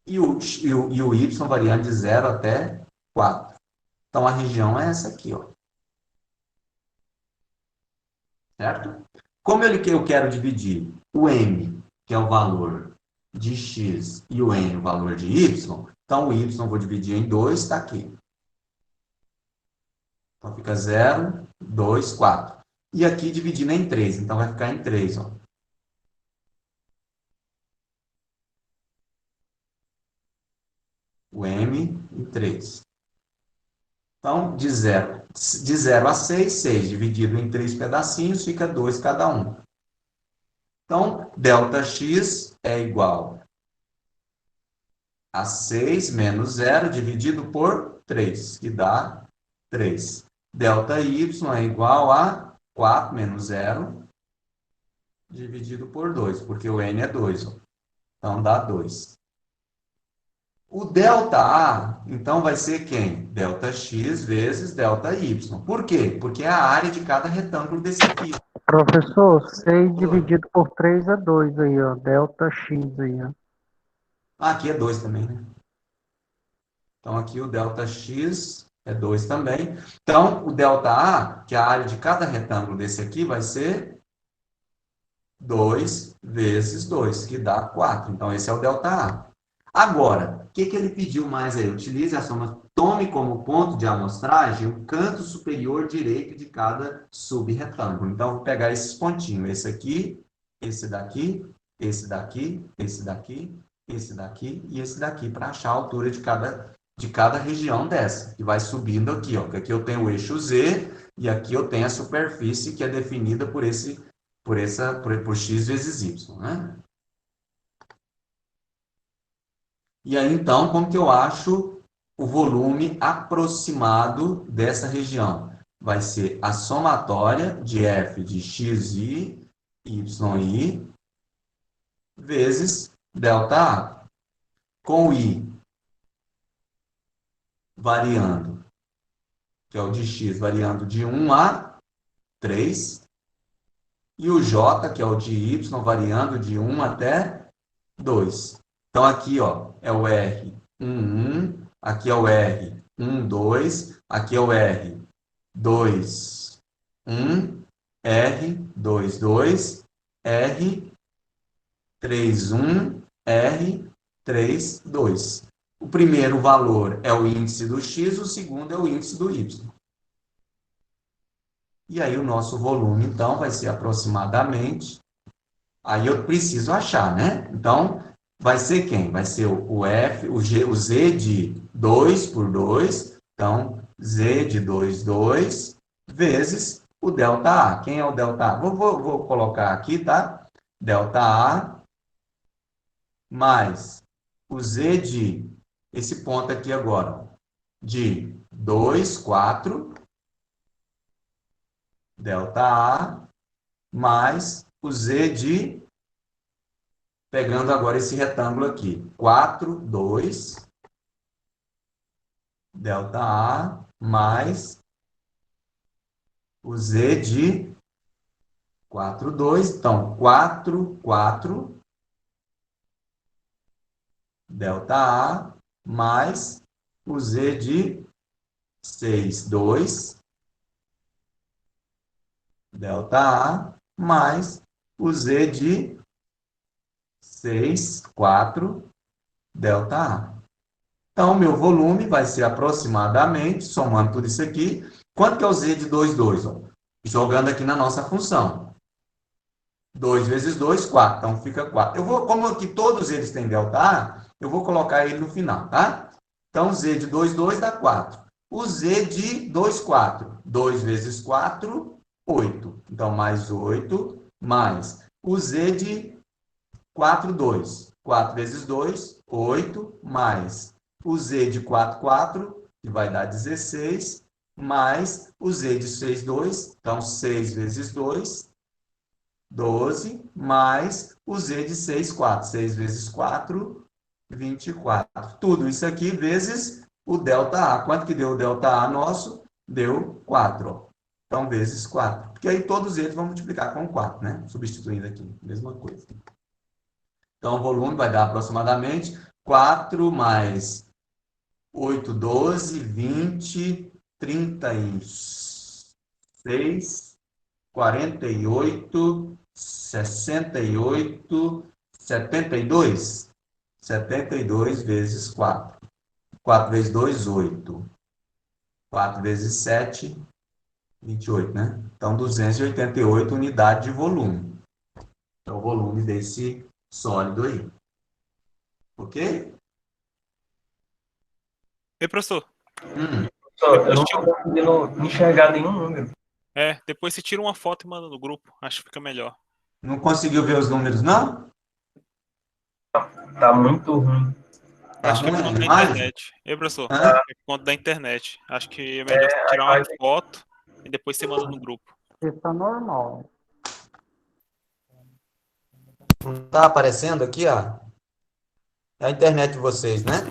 e o Y variando de 0 até 4. Então, a região é essa aqui, ó. Certo? Como eu quero dividir o M, que é o valor de X, e o N, o valor de Y, então o Y eu vou dividir em 2, está aqui. Então, fica 0, 2, 4. E aqui dividindo em 3, então vai ficar em 3, ó. O M em 3. Então, de 0 a 6, 6 dividido em 3 pedacinhos, fica 2 cada um. Então, ΔX é igual a 6 menos 0 dividido por 3, que dá 3. ΔY é igual a 4 menos 0 dividido por 2, porque o N é 2. Ó. Então, dá 2. O ΔA, então, vai ser quem? ΔX vezes ΔY. Por quê? Porque é a área de cada retângulo desse aqui. Professor, 6 dividido por 3 é 2 aí, ó. ΔX aí, ó. Ah, aqui é 2 também, né? Então, aqui o ΔX é 2 também. Então, o ΔA, que é a área de cada retângulo desse aqui, vai ser 2 vezes 2, que dá 4. Então, esse é o ΔA. Agora, o que ele pediu mais aí? Utilize a soma, tome como ponto de amostragem o canto superior direito de cada subretângulo. Então, vou pegar esses pontinhos. Esse aqui, esse daqui, esse daqui, esse daqui, esse daqui e esse daqui, para achar a altura de cada região dessa, que vai subindo aqui, ó. Aqui eu tenho o eixo Z e aqui eu tenho a superfície que é definida por X vezes Y, né? E aí, então, como que eu acho o volume aproximado dessa região? Vai ser a somatória de F de XI, YI, vezes ΔA. Com o I variando, que é o de X, variando de 1 a 3, e o J, que é o de Y, variando de 1 até 2. Então, aqui, ó, é o R 1, aqui é o R 1, 2, aqui é o R 2, 1, R 2, 2, R 3, 1, R 3, 2. O primeiro valor é o índice do X, o segundo é o índice do Y. E aí o nosso volume, então, vai ser aproximadamente... Aí eu preciso achar, né? Então, vai ser quem? Vai ser o F, o G, o Z de 2 por 2. Então, Z de 2 vezes o delta A. Quem é o delta A? Vou colocar aqui, tá? Delta A mais o Z de, esse ponto aqui agora, de 2, 4, delta A, mais o Z de, pegando agora esse retângulo aqui, 4, 2, delta A, mais o Z de 4, 2. Então, 4, 4, delta A, mais o Z de 6, 2, delta A, mais o Z de 6, 4, delta A. Então, meu volume vai ser aproximadamente, somando tudo isso aqui, quanto que é o Z de 2, 2? Ó? Jogando aqui na nossa função. 2 vezes 2, 4. Então, fica 4. Como aqui todos eles têm delta A, eu vou colocar ele no final, tá? Então, Z de 2, 2 dá 4. O Z de 2, 4. 2 vezes 4, 8. Então, mais 8, mais o Z de 4, 2. 4 vezes 2, 8, mais o Z de 4, 4, que vai dar 16, mais o Z de 6, 2. Então, 6 vezes 2, 12, mais o Z de 6, 4. 6 vezes 4, 24. Tudo isso aqui vezes o delta A. Quanto que deu o delta A nosso? Deu 4. Ó. Então, vezes 4. Porque aí todos eles vão multiplicar com 4, né? Substituindo aqui, mesma coisa. Então, o volume vai dar aproximadamente 4 mais 8, 12, 20, 36, 48, 68, 72. 72 vezes 4. 4 vezes 2, 8. 4 vezes 7, 28, né? Então, 288 unidades de volume. É o volume desse sólido aí. Ok? E professor, Eu não estou conseguindo enxergar nenhum número. depois você tira uma foto e manda no grupo. Acho que fica melhor. Não conseguiu ver os números, não? Tá muito ruim. Tá Acho que é ruim por a conta da imagem? internet. Professor, Hã? é por conta da internet. Acho que é melhor você tirar uma foto e depois você manda no grupo. Isso tá normal. Não tá aparecendo aqui, ó? É a internet de vocês, né?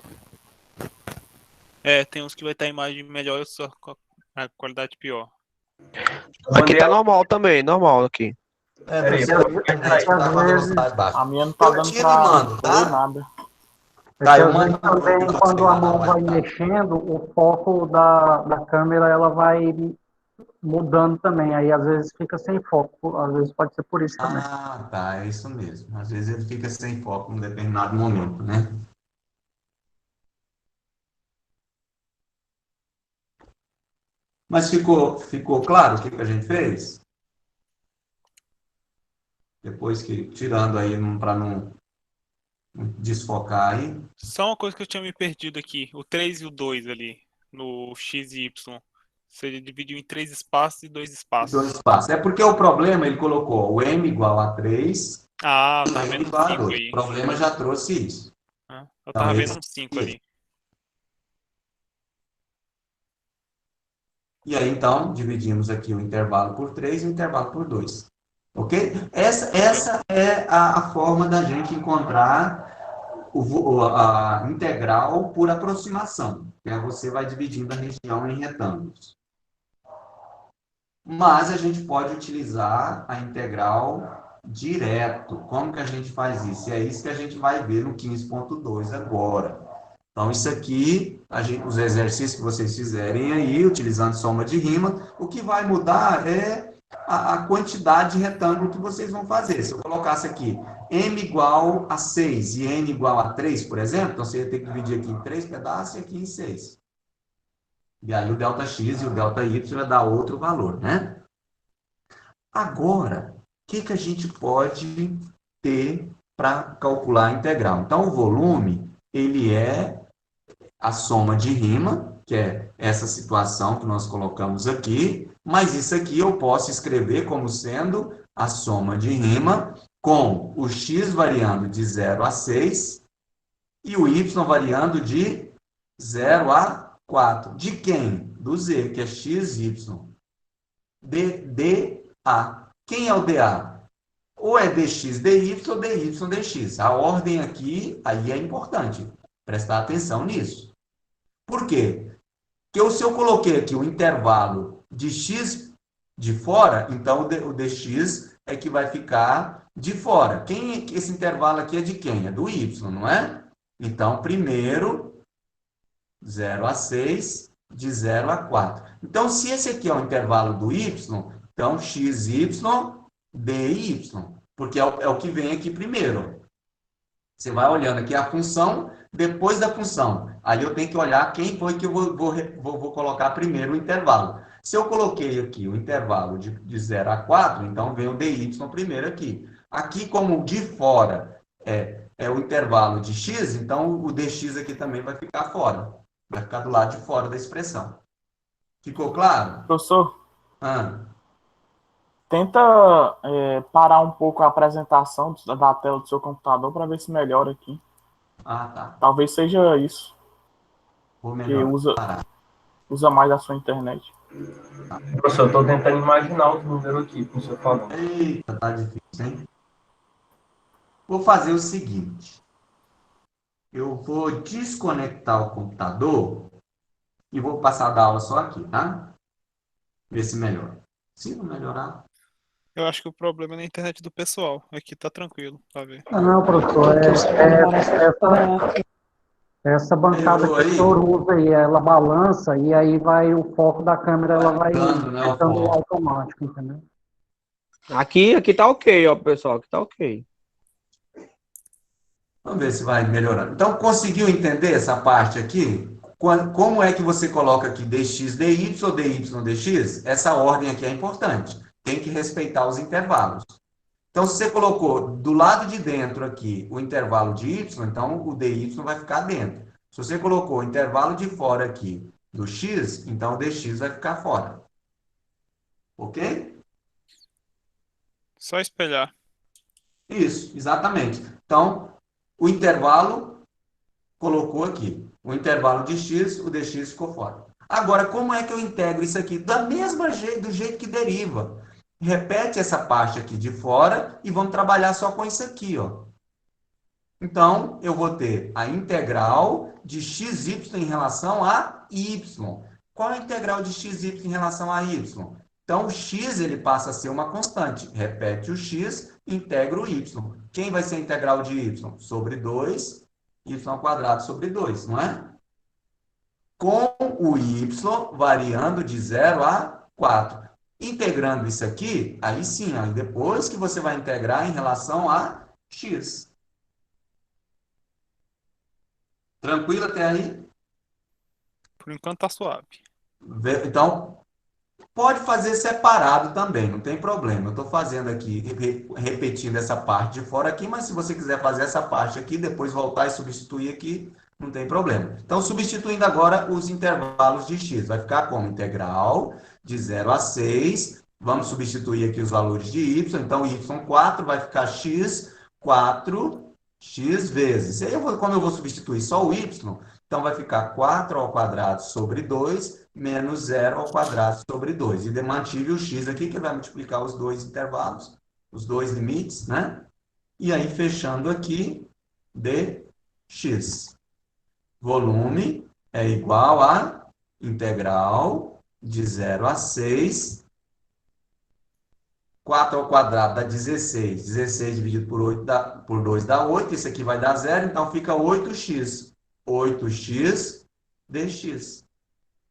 Tem uns que vai estar a imagem melhor e só com a qualidade pior. Aqui tá normal também, normal aqui. Peraí, Você, a internet tá com a velocidade baixa. A minha não tá Eu dando tiro e pra mando, ler tá? nada. Tá, eu Às vezes mando também, pra quando a você mão lá, vai tá? mexendo, o foco da câmera ela vai mudando também. Aí às vezes fica sem foco. Às vezes pode ser por isso também. Ah, tá, é isso mesmo. Às vezes ele fica sem foco em determinado momento, né? Mas ficou claro o que a gente fez? Depois que, tirando aí para não desfocar aí. Só uma coisa que eu tinha me perdido aqui. O 3 e o 2 ali, no X e Y. Você dividiu em 3 espaços e 2 espaços. 2 espaços. É porque o problema, ele colocou o M igual a 3 Ah, eu e o tava M vendo um igual a 5 2. aí. O problema já trouxe isso. Eu Então, tava vendo esse um 5 ali. E aí, então, dividimos aqui o intervalo por 3 e o intervalo por 2. Ok? Essa é a forma da gente encontrar a integral por aproximação. Que é você vai dividindo a região em retângulos. Mas a gente pode utilizar a integral direto. Como que a gente faz isso? E é isso que a gente vai ver no 15.2 agora. Então, isso aqui, os exercícios que vocês fizerem aí, utilizando soma de rima, o que vai mudar é a quantidade de retângulo que vocês vão fazer. Se eu colocasse aqui m igual a 6 e n igual a 3, por exemplo, então você ia ter que dividir aqui em 3 pedaços e aqui em 6. E aí o ΔX e o ΔY vai dar outro valor, né? Agora, o que a gente pode ter para calcular a integral? Então, o volume, ele é a soma de rima, que é essa situação que nós colocamos aqui, mas isso aqui eu posso escrever como sendo a soma de rima com o x variando de 0 a 6 e o y variando de 0 a 4. De quem? Do z, que é x, y. dA. Quem é o dA? Ou é dx, dy ou dy, dx. A ordem aqui, aí é importante. Prestar atenção nisso. Por quê? Porque se eu coloquei aqui o intervalo de x de fora, então o dx é que vai ficar de fora. Esse intervalo aqui é de quem? É do y, não é? Então, primeiro, 0 a 6, de 0 a 4. Então, se esse aqui é o intervalo do y, então xy, dy, porque é o que vem aqui primeiro. Você vai olhando aqui a função, depois da função. Ali eu tenho que olhar quem foi que eu vou colocar primeiro o intervalo. Se eu coloquei aqui o intervalo de 0 a 4, então vem o dy primeiro aqui. Aqui, como de fora é o intervalo de x, então o dx aqui também vai ficar fora. Vai ficar do lado de fora da expressão. Ficou claro? Professor, Ah, tenta parar um pouco a apresentação da tela do seu computador para ver se melhora aqui. tá. Talvez seja isso, Vou que melhorar. usa mais a sua internet. Professor, eu estou tentando imaginar o número aqui que o senhor falou. Eita, tá difícil, hein? Vou fazer o seguinte. Eu vou desconectar o computador e vou passar a dar aula só aqui, tá? Ver se melhora. Se não melhorar... Eu acho que o problema é na internet do pessoal. Aqui tá tranquilo, pra ver. Não, professor, essa bancada que o senhor usa aí, ela balança e aí vai o foco da câmera, ela vai ficando automático, entendeu? Aqui tá ok, ó, pessoal. Aqui tá ok. Vamos ver se vai melhorando. Então, conseguiu entender essa parte aqui? Como é que você coloca aqui dx, dy ou dy, dx? Essa ordem aqui é importante. Tem que respeitar os intervalos. Então, se você colocou do lado de dentro aqui o intervalo de y, então o dy vai ficar dentro. Se você colocou o intervalo de fora aqui do x, então o dx vai ficar fora. Ok? Só espelhar. Isso, exatamente. Então, o intervalo colocou aqui. O intervalo de x, o dx ficou fora. Agora, como é que eu integro isso aqui? Do jeito que deriva. Repete essa parte aqui de fora e vamos trabalhar só com isso aqui, ó. Então, eu vou ter a integral de xy em relação a y. Qual é a integral de xy em relação a y? Então, o x ele passa a ser uma constante. Repete o x, integra o y. Quem vai ser a integral de y? Sobre 2, y² sobre 2, não é? Com o y variando de 0 a 4. Integrando isso aqui, aí sim, aí depois que você vai integrar em relação a x. Tranquilo até aí? Por enquanto tá suave. Então, pode fazer separado também, não tem problema. Eu estou fazendo aqui, repetindo essa parte de fora aqui, mas se você quiser fazer essa parte aqui, depois voltar e substituir aqui, não tem problema. Então, substituindo agora os intervalos de x, vai ficar como integral de 0 a 6. Vamos substituir aqui os valores de y. Então, y4 vai ficar x, 4x vezes. E aí, como eu vou substituir só o y, então vai ficar 4² sobre 2 menos 0² sobre 2. E mantive o x aqui, que vai multiplicar os dois intervalos, os dois limites, né? E aí, fechando aqui, dx. Volume é igual a integral de 0 a 6. 4² dá 16. 16 dividido por 2 dá 8. Isso aqui vai dar 0, então fica 8x. 8x dx.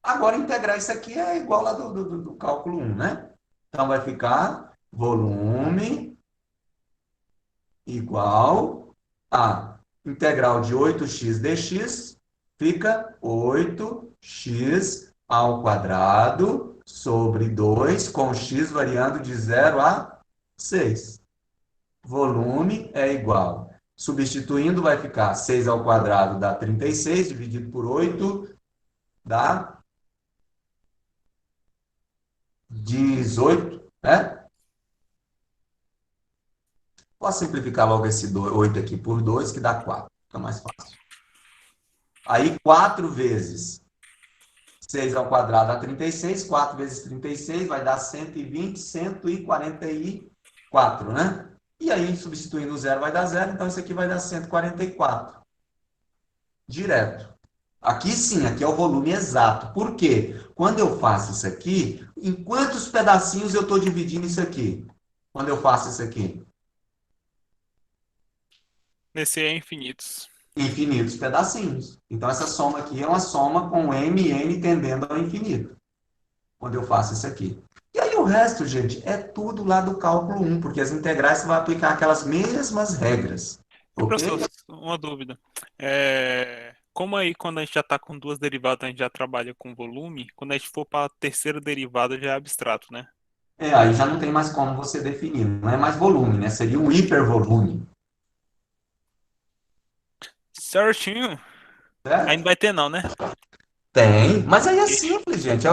Agora, integrar isso aqui é igual lá do cálculo 1, né? Então, vai ficar volume igual a integral de 8x dx, fica 8x² sobre 2, com x variando de 0 a 6. Volume é igual. Substituindo, vai ficar 6 ao quadrado dá 36, dividido por 8 dá 18, né? Posso simplificar logo esse 8 aqui por 2, que dá 4. Fica mais fácil. Aí, 4 vezes 6 ao quadrado dá 36. 4 vezes 36 vai dar 120, 144, né? E aí, substituindo o 0 vai dar 0. Então, isso aqui vai dar 144. Direto. Aqui sim, aqui é o volume exato. Por quê? Quando eu faço isso aqui, em quantos pedacinhos eu estou dividindo isso aqui? Quando eu faço isso aqui? Nesse é infinitos. Infinitos pedacinhos. Então, essa soma aqui é uma soma com m e n tendendo ao infinito. Quando eu faço isso aqui. E aí o resto, gente, é tudo lá do cálculo 1, porque as integrais você vai aplicar aquelas mesmas regras. Ok? Professor, uma dúvida. Como aí, quando a gente já está com duas derivadas, a gente já trabalha com volume, quando a gente for para a terceira derivada já é abstrato, né? Aí já não tem mais como você definir. Não é mais volume, né? Seria um hipervolume. Certinho. Certo? Aí não vai ter não, né? Tem, mas aí é simples, gente.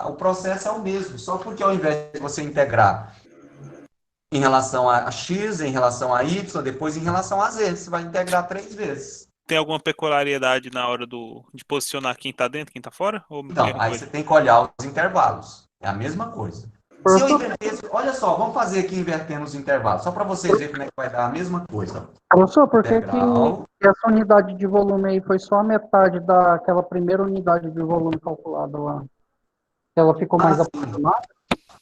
O processo é o mesmo. Só porque ao invés de você integrar em relação a x, em relação a y, depois em relação a z, você vai integrar 3 vezes. Tem alguma peculiaridade na hora de posicionar quem está dentro, quem está fora? Ou Então, mesma aí coisa? você tem que olhar os intervalos. É a mesma coisa. Se eu invertesse, olha só, vamos fazer aqui invertendo os intervalos, só para vocês verem como é que vai dar a mesma coisa. Professor, por que Integral. que essa unidade de volume aí foi só a metade daquela primeira unidade de volume calculada lá? Ela ficou mais aproximada?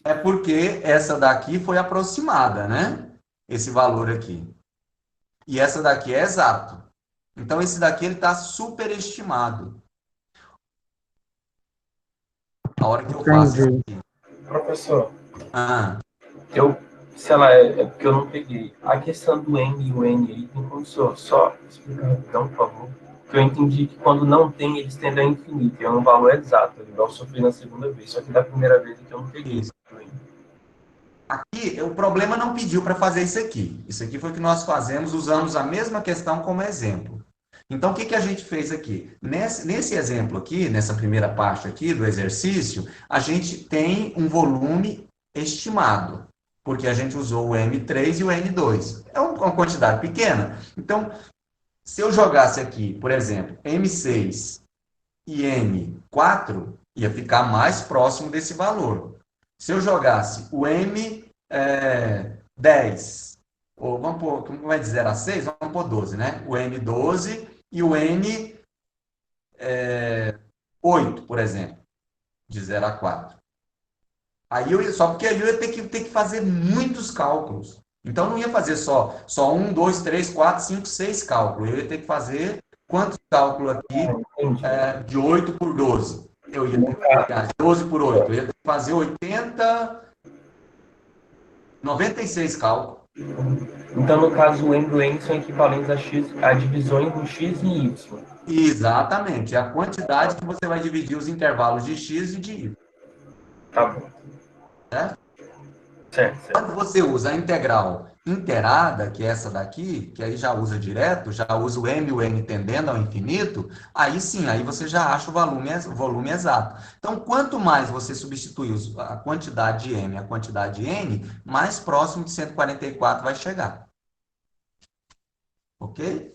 É porque essa daqui foi aproximada, né? Esse valor aqui. E essa daqui é exato. Então, esse daqui ele está superestimado. A hora que eu faço isso aqui. Professor, Ah, sei lá, é porque eu não peguei. A questão do M e o N aí tem como só explicar rapidão, por favor. Porque eu entendi que quando não tem, eles tendem a infinito. É um valor exato, igual eu sofri na segunda vez. Só que da primeira vez aqui eu não peguei. Isso. Aqui, o problema não pediu para fazer isso aqui. Isso aqui foi o que nós fazemos, usamos a mesma questão como exemplo. Então, o que a gente fez aqui? Nesse exemplo aqui, nessa primeira parte aqui do exercício, a gente tem um volume estimado, porque a gente usou o M3 e o N2. É uma quantidade pequena. Então, se eu jogasse aqui, por exemplo, M6 e N4, ia ficar mais próximo desse valor. Se eu jogasse o M10, ou vamos pôr, como vai de 0 a 6, vamos pôr 12, né? O M12 e o N8, por exemplo, de 0 a 4. Só porque aí eu ia ter que fazer muitos cálculos. Então, não ia fazer só 1, 2, 3, 4, 5, 6 cálculos. Eu ia ter que fazer quantos cálculos aqui de 8 por 12? Eu ia ter que pegar 12 por 8. Eu ia ter que fazer 96 cálculos. Então, no caso, o M e o N são equivalentes a divisões do X e Y. Exatamente. É a quantidade que você vai dividir os intervalos de X e de Y. Tá bom. Certo. Quando você usa a integral inteirada, que é essa daqui, que aí já usa direto, já usa o M e o N tendendo ao infinito, aí sim, aí você já acha o volume exato. Então, quanto mais você substituir a quantidade de M e a quantidade de N, mais próximo de 144 vai chegar. Ok?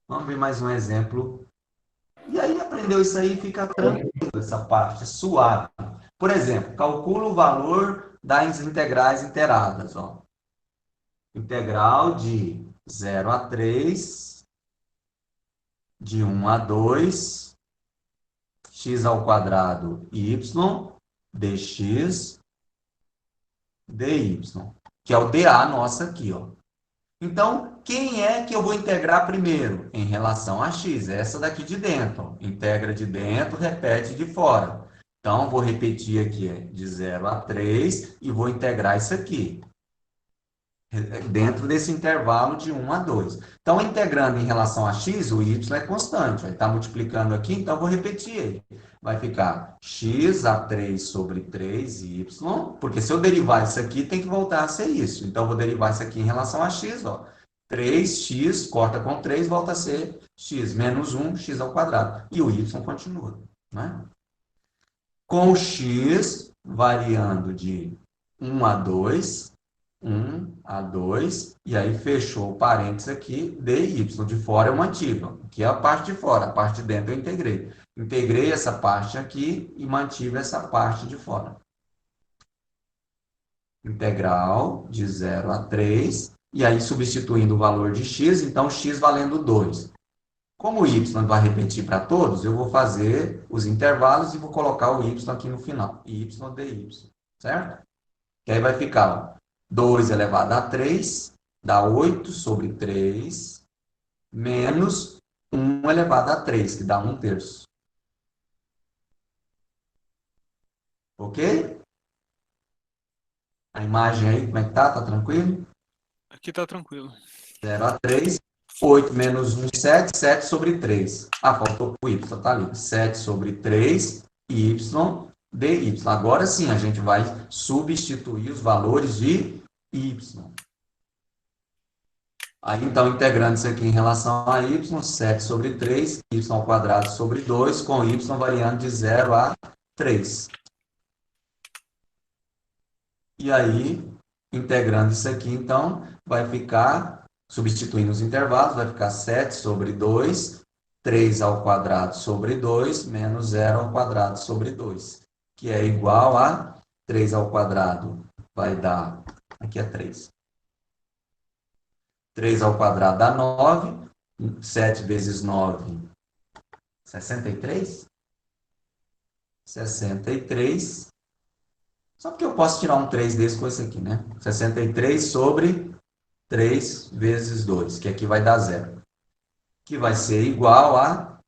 Vamos ver mais um exemplo. E aí, aprendeu isso aí, fica tranquilo essa parte, suave. Por exemplo, calcula o valor das integrais inteiradas. Ó. Integral de 0 a 3, de 1 a 2, x ao quadrado y, dx, dy, que é o dA nossa aqui. Ó. Então, quem é que eu vou integrar primeiro? Em relação a x, essa daqui de dentro. Ó. Integra de dentro, repete de fora. Então, vou repetir aqui de 0 a 3 e vou integrar isso aqui. dentro desse intervalo de 1 a 2. Então, integrando em relação a x, o y é constante. Vai estar multiplicando aqui, então vou repetir ele. Vai ficar x a 3 sobre 3y, porque se eu derivar isso aqui, tem que voltar a ser isso. Então, vou derivar isso aqui em relação a x, ó. 3x, corta com 3, volta a ser x, menos 1, x ao quadrado. E o y continua, né? Com o x variando de 1 a 2, 1 a 2, e aí fechou o parênteses aqui, dy, de fora eu mantive, ó, que é a parte de fora, a parte de dentro eu integrei. Integrei essa parte aqui e mantive essa parte de fora. Integral de 0 a 3, e aí substituindo o valor de x, então x valendo 2. Como o y vai repetir para todos, eu vou fazer os intervalos e vou colocar o y aqui no final. Y dy, certo? Que aí vai ficar, ó, 2 elevado a 3, dá 8 sobre 3, menos 1 elevado a 3, que dá 1/3. Ok? A imagem aí, como é que tá? Tá tranquilo? Aqui tá tranquilo. 0 a 3, 8 menos 1, 7, 7 sobre 3. Ah, faltou o y, tá ali. 7 sobre 3, y, dy. Agora sim, a gente vai substituir os valores de y. Aí, então, integrando isso aqui em relação a y, 7 sobre 3, y ao quadrado sobre 2, com y variando de 0 a 3. E aí, integrando isso aqui, então, vai ficar, substituindo os intervalos, vai ficar 7 sobre 2, 3 ao quadrado sobre 2, menos 0 ao quadrado sobre 2, que é igual a 3 ao quadrado, vai dar, aqui é 3. 3 ao quadrado dá 9, 7 vezes 9, 63? 63. Só porque eu posso tirar um 3 desse com esse aqui, né? 63 sobre 3 vezes 2, que aqui vai dar 0. Que vai ser igual a...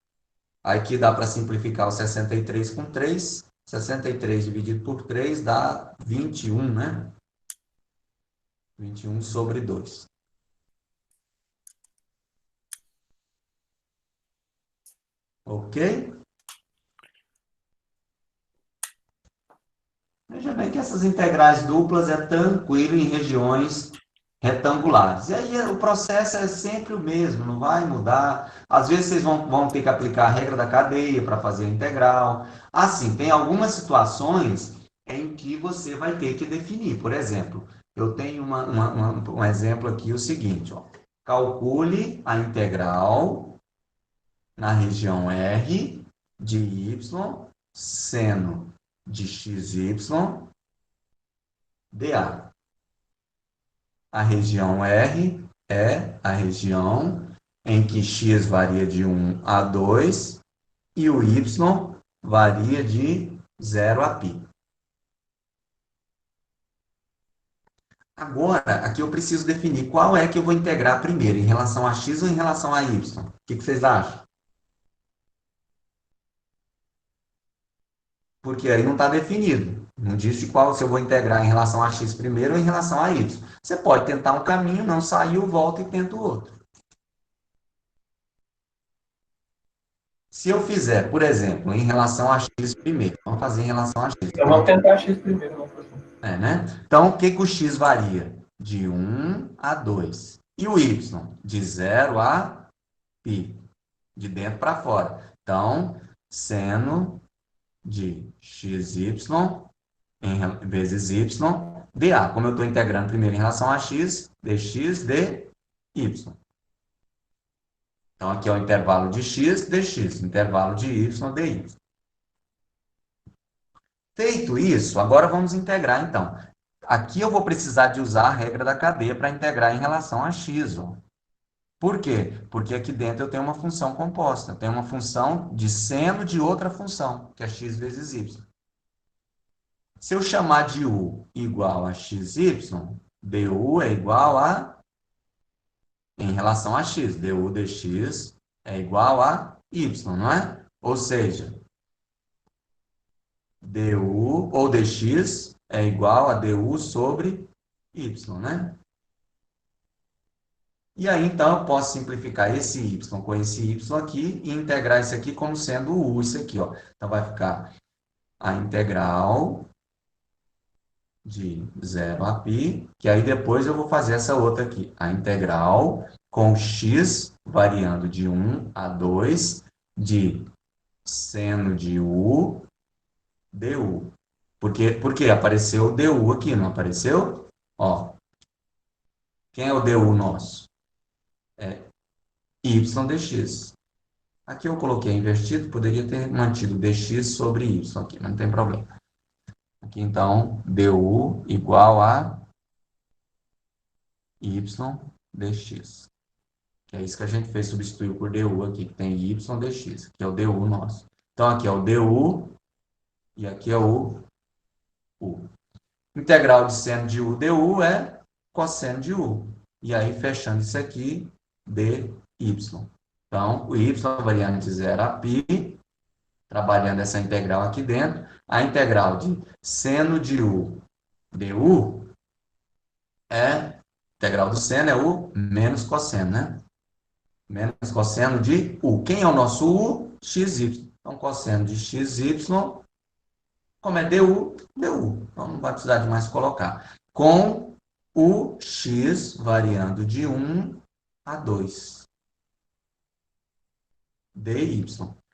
Aqui dá para simplificar o 63 com 3. 63 dividido por 3 dá 21, né? 21 sobre 2. Ok? Veja bem que essas integrais duplas é tranquilo em regiões retangulares. E aí o processo é sempre o mesmo, não vai mudar. Às vezes vocês vão ter que aplicar a regra da cadeia para fazer a integral. Assim, tem algumas situações em que você vai ter que definir. Por exemplo, eu tenho um exemplo aqui, o seguinte, ó. Calcule a integral na região R de y seno de xy dA. A região R é a região em que x varia de 1 a 2 e o y varia de 0 a π. Agora, aqui eu preciso definir qual é que eu vou integrar primeiro, em relação a x ou em relação a y. O que vocês acham? Porque aí não está definido. Não disse qual se eu vou integrar em relação a x primeiro ou em relação a y. Você pode tentar um caminho, não saiu, volta e tenta o outro. Se eu fizer, por exemplo, em relação a x primeiro, vamos fazer em relação a x. Então vamos tentar x primeiro, não, professor. Né? Então, o que o x varia? De 1 a 2. E o y? De 0 a π. De dentro para fora. Então, seno de xy vezes y dA. Como eu estou integrando primeiro em relação a x, dx dy. Então, aqui é o intervalo de x, dx. Intervalo de y, dy. Feito isso, agora vamos integrar, então. Aqui eu vou precisar de usar a regra da cadeia para integrar em relação a x. Ó. Por quê? Porque aqui dentro eu tenho uma função composta. Eu tenho uma função de seno de outra função, que é x vezes y. Se eu chamar de u igual a xy, du é igual a... Em relação a x, du dx é igual a y, não é? Ou seja, du ou dx é igual a du sobre y, né? E aí, então, eu posso simplificar esse y com esse y aqui e integrar isso aqui como sendo u, isso aqui, ó. Então, vai ficar a integral de 0 a π, que aí depois eu vou fazer essa outra aqui. A integral com x variando de 1 a 2 de seno de u du. Porque apareceu o du aqui, não apareceu? Ó, quem é o du nosso? É y dx. Aqui eu coloquei invertido, poderia ter mantido dx sobre y aqui, mas não tem problema. Aqui, então, du igual a y dx. Que é isso que a gente fez, substituiu por du aqui, que tem y dx, que é o du nosso. Então, aqui é o du e aqui é o u. Integral de seno de u du é cosseno de u. E aí, fechando isso aqui, dy. Então, o y variando de 0 a π, trabalhando essa integral aqui dentro, a integral de seno de u du é, integral do seno é u menos cosseno, né? Menos cosseno de u. Quem é o nosso u? xy. Então, cosseno de xy, como é du, du. Então, não vai precisar de mais colocar. Com o x variando de 1 a 2. dy.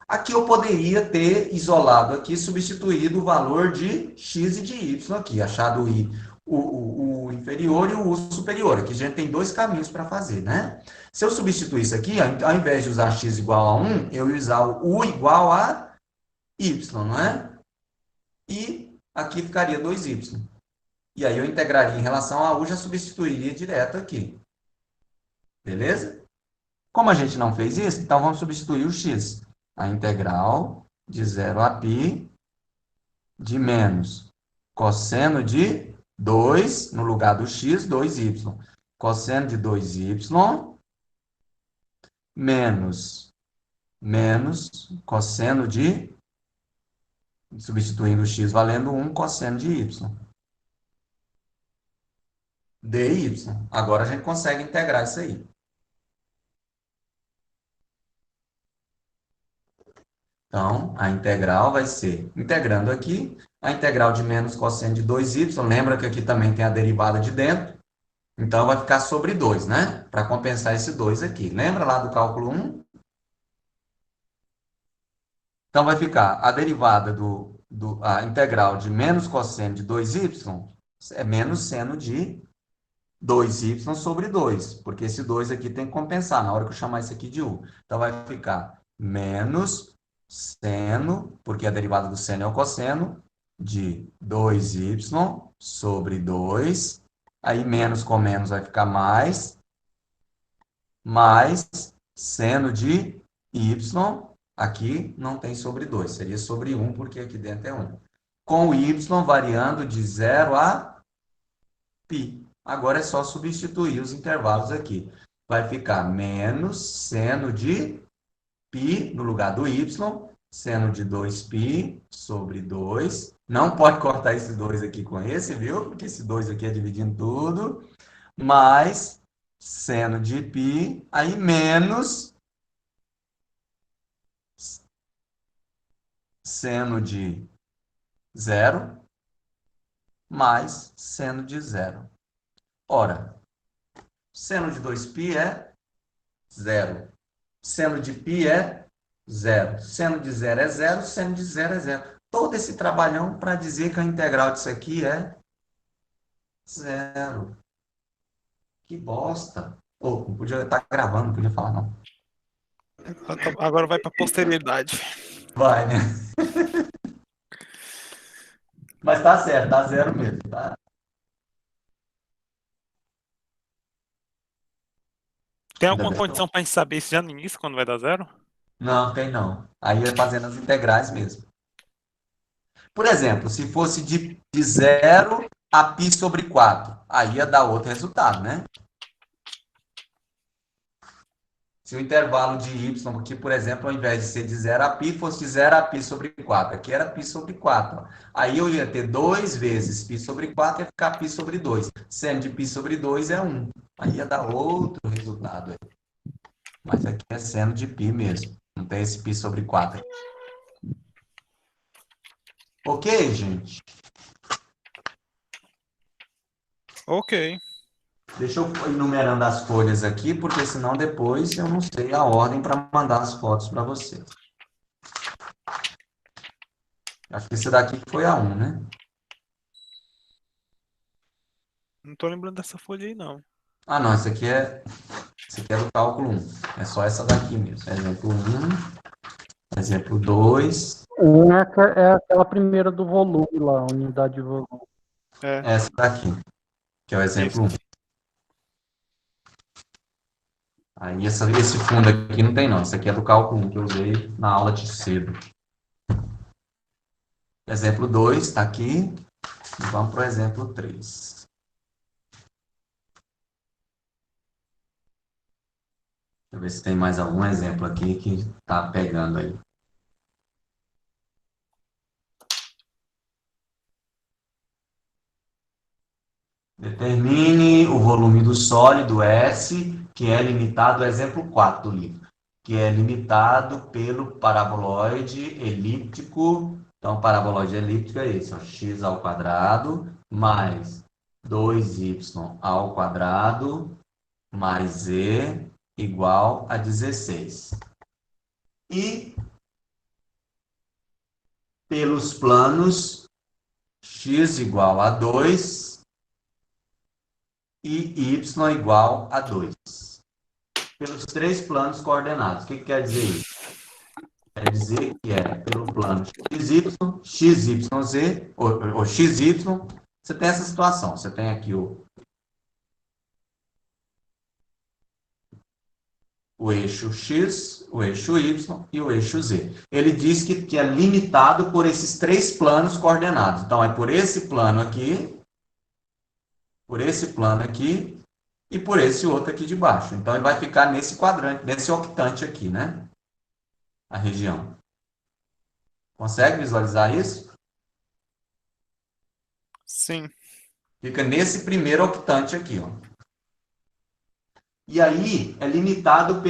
Aqui eu poderia ter isolado aqui, substituído o valor de x e de y aqui, achado o inferior e o u superior. Aqui a gente tem dois caminhos para fazer, né? Se eu substituir isso aqui, ao invés de usar x igual a 1, eu ia usar o u igual a y, não é? E aqui ficaria 2y. E aí eu integraria em relação a u, já substituiria direto aqui. Beleza? Como a gente não fez isso, então vamos substituir o x. A integral de 0 a π de menos cosseno de 2, no lugar do x, 2y. Cosseno de 2y menos cosseno de, substituindo o x valendo 1, cosseno de y. dy. Agora a gente consegue integrar isso aí. Então, a integral vai ser, integrando aqui, a integral de menos cosseno de 2y, lembra que aqui também tem a derivada de dentro, então vai ficar sobre 2, né? Para compensar esse 2 aqui. Lembra lá do cálculo 1? Então, vai ficar a derivada a integral de menos cosseno de 2y é menos seno de 2y sobre 2, porque esse 2 aqui tem que compensar na hora que eu chamar isso aqui de u. Então, vai ficar menos seno, porque a derivada do seno é o cosseno, de 2y sobre 2. Aí, menos com menos vai ficar mais seno de y. Aqui não tem sobre 2, seria sobre 1, porque aqui dentro é 1. Com o y variando de 0 a π. Agora é só substituir os intervalos aqui. Vai ficar menos seno de π no lugar do y, seno de 2π sobre 2. Não pode cortar esse 2 aqui com esse, viu? Porque esse 2 aqui é dividindo tudo. Mais seno de π, aí menos seno de 0 mais seno de 0. Ora, seno de 2π é 0. Seno de π é 0. Seno de 0 é 0, seno de 0 é 0. Todo esse trabalhão para dizer que a integral disso aqui é 0. Que bosta. Oh, não podia estar gravando, não podia falar não. Agora vai para posteridade. Vai, né? Mas tá certo, tá 0 mesmo, tá? Tem alguma condição para a gente saber isso já no início, quando vai dar 0? Não, tem não. Aí é fazendo as integrais mesmo. Por exemplo, se fosse de 0 a π sobre 4, aí ia dar outro resultado, né? Se o intervalo de y aqui, por exemplo, ao invés de ser de 0 a π, fosse de 0 a π sobre 4. Aqui era π sobre 4. Ó. Aí eu ia ter 2 vezes π sobre 4 e ia ficar π sobre 2. Seno de π sobre 2 é 1. Aí ia dar outro resultado aí. Mas aqui é seno de π mesmo. Não tem esse π sobre 4. Ok, gente? Ok. Deixa eu ir numerando as folhas aqui, porque senão depois eu não sei a ordem para mandar as fotos para vocês. Acho que esse daqui foi a 1, né? Não tô lembrando dessa folha aí, não. Ah, não, esse aqui é do cálculo 1. É só essa daqui mesmo. Exemplo 1, exemplo 2. É aquela primeira do volume lá, unidade de volume. Essa daqui, que é o exemplo 1. Aí esse fundo aqui não tem não. Esse aqui é do cálculo 1 que eu usei na aula de cedo. Exemplo 2 está aqui. E vamos para o exemplo 3. Deixa eu ver se tem mais algum exemplo aqui que está pegando aí. Determine o volume do sólido S, que é limitado, exemplo 4 do livro, que é limitado pelo paraboloide elíptico. Então, o paraboloide elíptico é esse, ó, x ao quadrado mais 2y ao quadrado mais z igual a 16. E pelos planos x igual a 2 e y igual a 2. Pelos 3 planos coordenados. O que quer dizer isso? Quer dizer que é pelo plano XY, XYZ, ou XY, você tem essa situação. Você tem aqui o eixo X, o eixo Y e o eixo Z. Ele diz que é limitado por esses 3 planos coordenados. Então, é por esse plano aqui, e por esse outro aqui de baixo. Então, ele vai ficar nesse quadrante, nesse octante aqui, né? A região. Consegue visualizar isso? Sim. Fica nesse primeiro octante aqui, ó. E aí, é limitado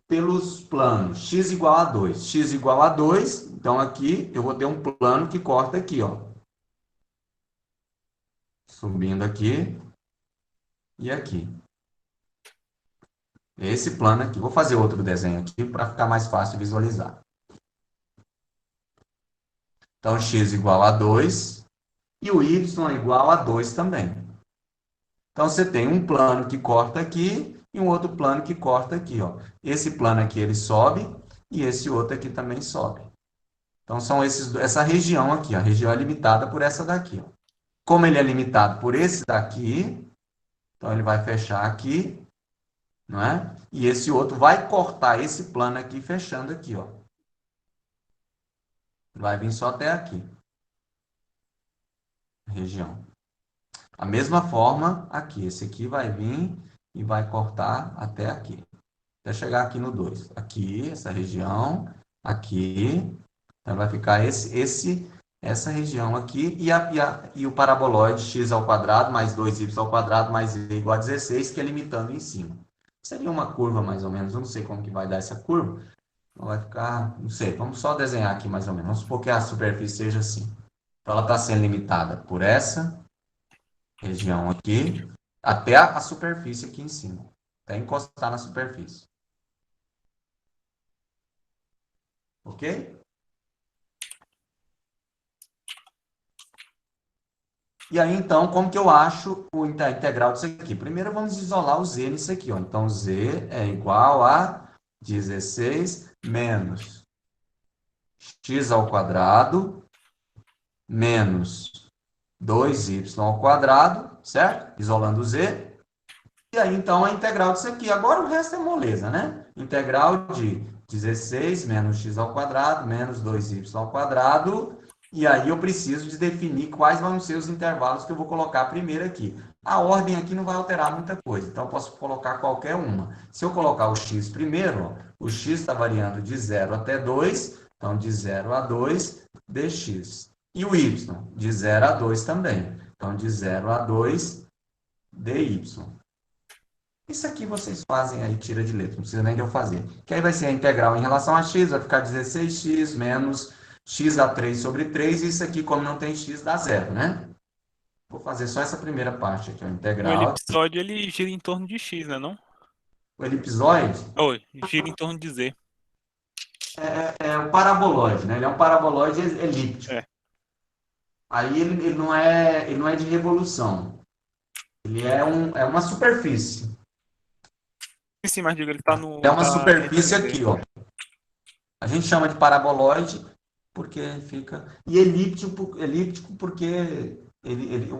pelos planos x igual a 2. X igual a 2, então aqui eu vou ter um plano que corta aqui, ó. Subindo aqui e aqui. Esse plano aqui. Vou fazer outro desenho aqui para ficar mais fácil visualizar. Então, x igual a 2 e o y igual a 2 também. Então, você tem um plano que corta aqui e um outro plano que corta aqui, ó. Esse plano aqui, ele sobe e esse outro aqui também sobe. Então, são essa região aqui, ó. A região é limitada por essa daqui, ó. Como ele é limitado por esse daqui, então ele vai fechar aqui, não é? E esse outro vai cortar esse plano aqui, fechando aqui, ó. Vai vir só até aqui. Região. A mesma forma aqui. Esse aqui vai vir e vai cortar até aqui. Até chegar aqui no 2. Aqui, essa região. Aqui. Então vai ficar essa região aqui. E o paraboloide x ao quadrado mais 2y ao quadrado mais z igual a 16, que é limitando em cima. Seria uma curva mais ou menos. Eu não sei como que vai dar essa curva. Então vai ficar, não sei, vamos só desenhar aqui mais ou menos. Vamos supor que a superfície seja assim. Então ela está sendo limitada por essa região aqui, até a superfície aqui em cima. Até encostar na superfície. Ok? E aí, então, como que eu acho a integral disso aqui? Primeiro, vamos isolar o z nisso aqui, ó. Então, z é igual a 16 menos x ao quadrado menos 2y ao quadrado, certo? Isolando o z. E aí, então, a integral disso aqui. Agora, o resto é moleza, né? Integral de 16 menos x ao quadrado menos 2y ao quadrado. E aí, eu preciso de definir quais vão ser os intervalos que eu vou colocar primeiro aqui. A ordem aqui não vai alterar muita coisa. Então, eu posso colocar qualquer uma. Se eu colocar o x primeiro, ó, o x está variando de 0 até 2. Então, de 0 a 2, dx. E o y, de 0 a 2 também. Então, de 0 a 2, dy. Isso aqui vocês fazem aí, tira de letra, não precisa nem de eu fazer. Que aí vai ser a integral em relação a x, vai ficar 16x menos x a 3 sobre 3, e isso aqui, como não tem x, dá zero, né? Vou fazer só essa primeira parte aqui, a O integral. elipsóide, ele gira em torno de x, né, não? O elipsoide Oi, gira em torno de z. é o paraboloide, né? Ele é um paraboloide elíptico. É. Aí ele não é de revolução. Ele é uma superfície. Sim, mas diga, ele tá no... É uma tá superfície entre z. aqui, ó. A gente chama de paraboloide porque fica... E elíptico porque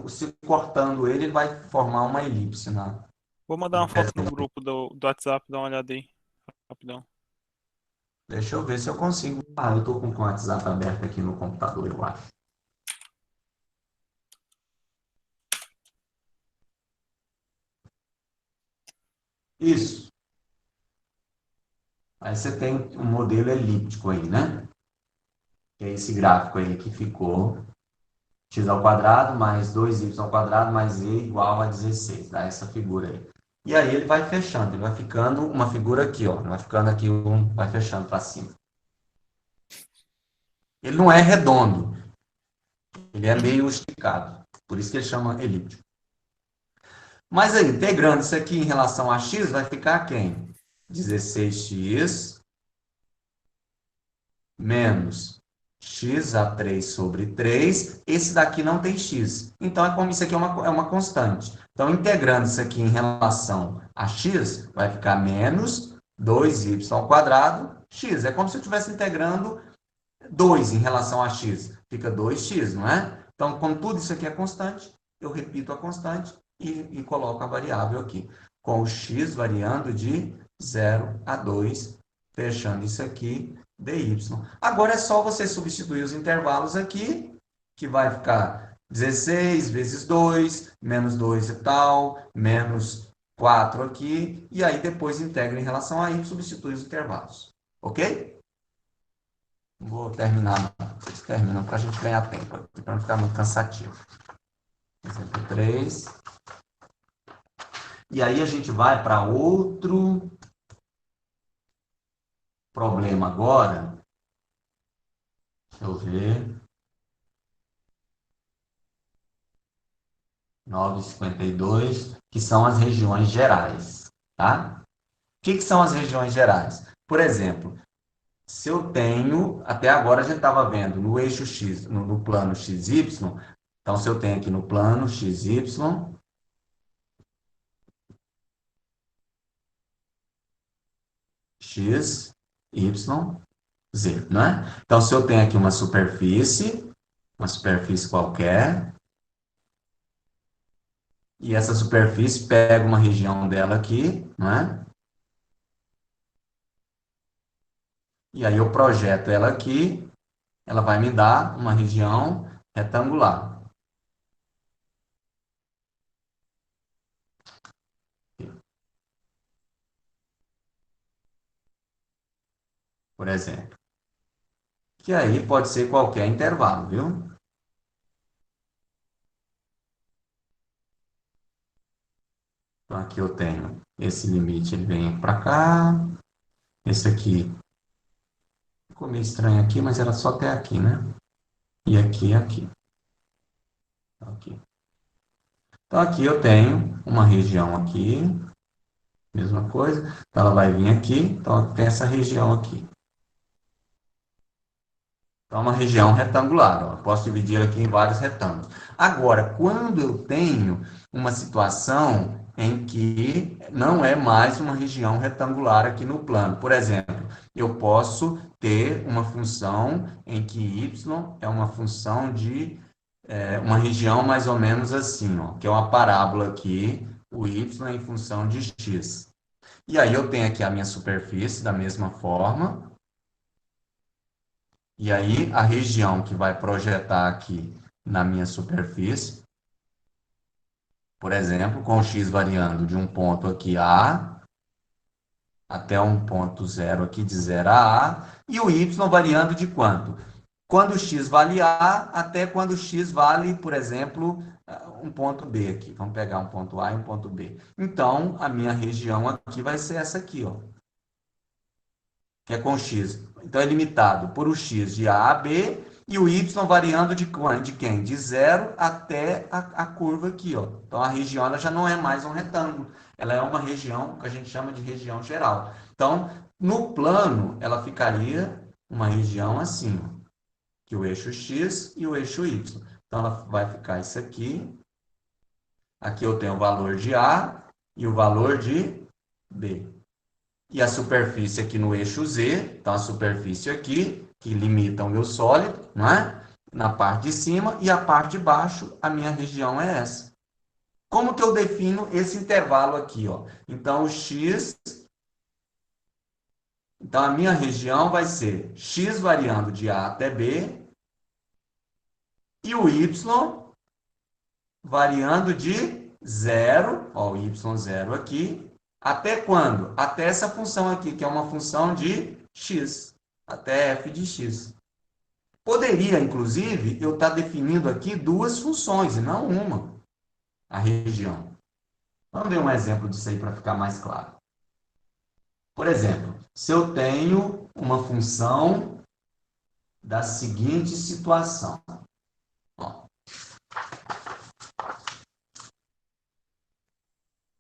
se cortando ele vai formar uma elipse na... Vou mandar uma foto no grupo do WhatsApp, dá uma olhada aí. Rapidão. Deixa eu ver se eu consigo. Ah, eu tô com o WhatsApp aberto aqui no computador, eu acho. Isso. Aí você tem um modelo elíptico aí, né? Que é esse gráfico aí que ficou x ao quadrado mais 2y ao quadrado mais z igual a 16. Dá essa figura aí. E aí ele vai fechando, ele vai ficando uma figura aqui, ó. Vai ficando aqui, vai fechando para cima. Ele não é redondo. Ele é meio esticado. Por isso que ele chama elíptico. Mas aí, integrando isso aqui em relação a x, vai ficar quem? 16x menos x a 3 sobre 3. Esse daqui não tem x. Então, é como isso aqui é uma constante. Então, integrando isso aqui em relação a x, vai ficar menos 2y ao quadrado x. É como se eu estivesse integrando 2 em relação a x. Fica 2x, não é? Então, como tudo isso aqui é constante, eu repito a constante e coloco a variável aqui. Com o x variando de 0 a 2, fechando isso aqui, dy. Agora é só você substituir os intervalos aqui, que vai ficar 16 vezes 2, menos 2 e tal, menos 4 aqui, e aí depois integra em relação a y, substitui os intervalos. Ok? Vou terminar. Vocês terminam para a gente ganhar tempo, para não ficar muito cansativo. Exemplo 3. E aí a gente vai para outro problema agora. Deixa eu ver. 9,52, que são as regiões gerais. Tá? O que são as regiões gerais? Por exemplo, se eu tenho, até agora a gente estava vendo no eixo X, no plano XY, então se eu tenho aqui no plano XY, X, Y, Z, não é? Então, se eu tenho aqui uma superfície qualquer, e essa superfície pega uma região dela aqui, não é? E aí eu projeto ela aqui, ela vai me dar uma região retangular. Por exemplo. Que aí pode ser qualquer intervalo, viu? Então, aqui eu tenho esse limite, ele vem para cá. Esse aqui ficou meio estranho aqui, mas era só até aqui, né? E aqui, aqui. Aqui. Então, aqui eu tenho uma região aqui, mesma coisa. Então, ela vai vir aqui, então tem essa região aqui. Então, é uma região retangular. Ó. Eu posso dividir aqui em vários retângulos. Agora, quando eu tenho uma situação em que não é mais uma região retangular aqui no plano. Por exemplo, eu posso ter uma função em que y é uma função de uma região mais ou menos assim, ó, que é uma parábola aqui, o y é em função de x. E aí eu tenho aqui a minha superfície da mesma forma. E aí, a região que vai projetar aqui na minha superfície, por exemplo, com o x variando de um ponto aqui A até um ponto zero aqui de 0 a A, e o y variando de quanto? Quando o x vale A até quando o x vale, por exemplo, um ponto B aqui. Vamos pegar um ponto A e um ponto B. Então, a minha região aqui vai ser essa aqui, ó. Que é com x. Então, é limitado por o x de A a B e o y variando de quem? De 0 até a curva aqui, ó. Então, a região ela já não é mais um retângulo. Ela é uma região que a gente chama de região geral. Então, no plano, ela ficaria uma região assim, ó, que o eixo x e o eixo y. Então, ela vai ficar isso aqui. Aqui eu tenho o valor de A e o valor de B. E a superfície aqui no eixo Z, então a superfície aqui, que limita o meu sólido, não é? Na parte de cima, e a parte de baixo, a minha região é essa. Como que eu defino esse intervalo aqui, ó? Então, o x... Então, a minha região vai ser x variando de A até B, e o y variando de 0, ó, o y0 aqui, até quando? Até essa função aqui, que é uma função de x, até f de x. Poderia, inclusive, eu estar definindo aqui duas funções, e não uma, a região. Vamos ver um exemplo disso aí para ficar mais claro. Por exemplo, se eu tenho uma função da seguinte situação. Ó.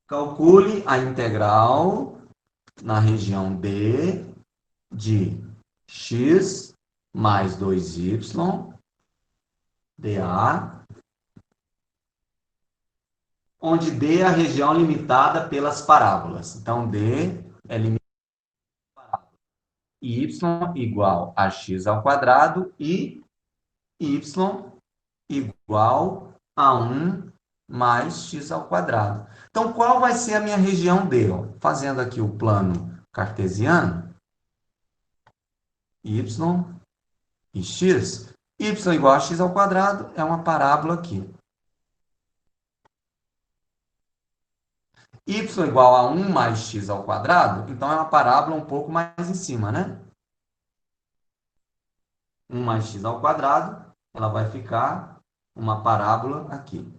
Calcule a integral na região D de x mais 2y dA, onde D é a região limitada pelas parábolas. Então, D é limitada pela parábola y igual a x ao quadrado e y igual a 1 mais x ao quadrado. Então, qual vai ser a minha região D? Ó? Fazendo aqui o plano cartesiano, y e x. Y igual a x ao quadrado é uma parábola aqui. Y igual a 1 mais x ao quadrado, então é uma parábola um pouco mais em cima, né? 1 mais x ao quadrado, ela vai ficar uma parábola aqui.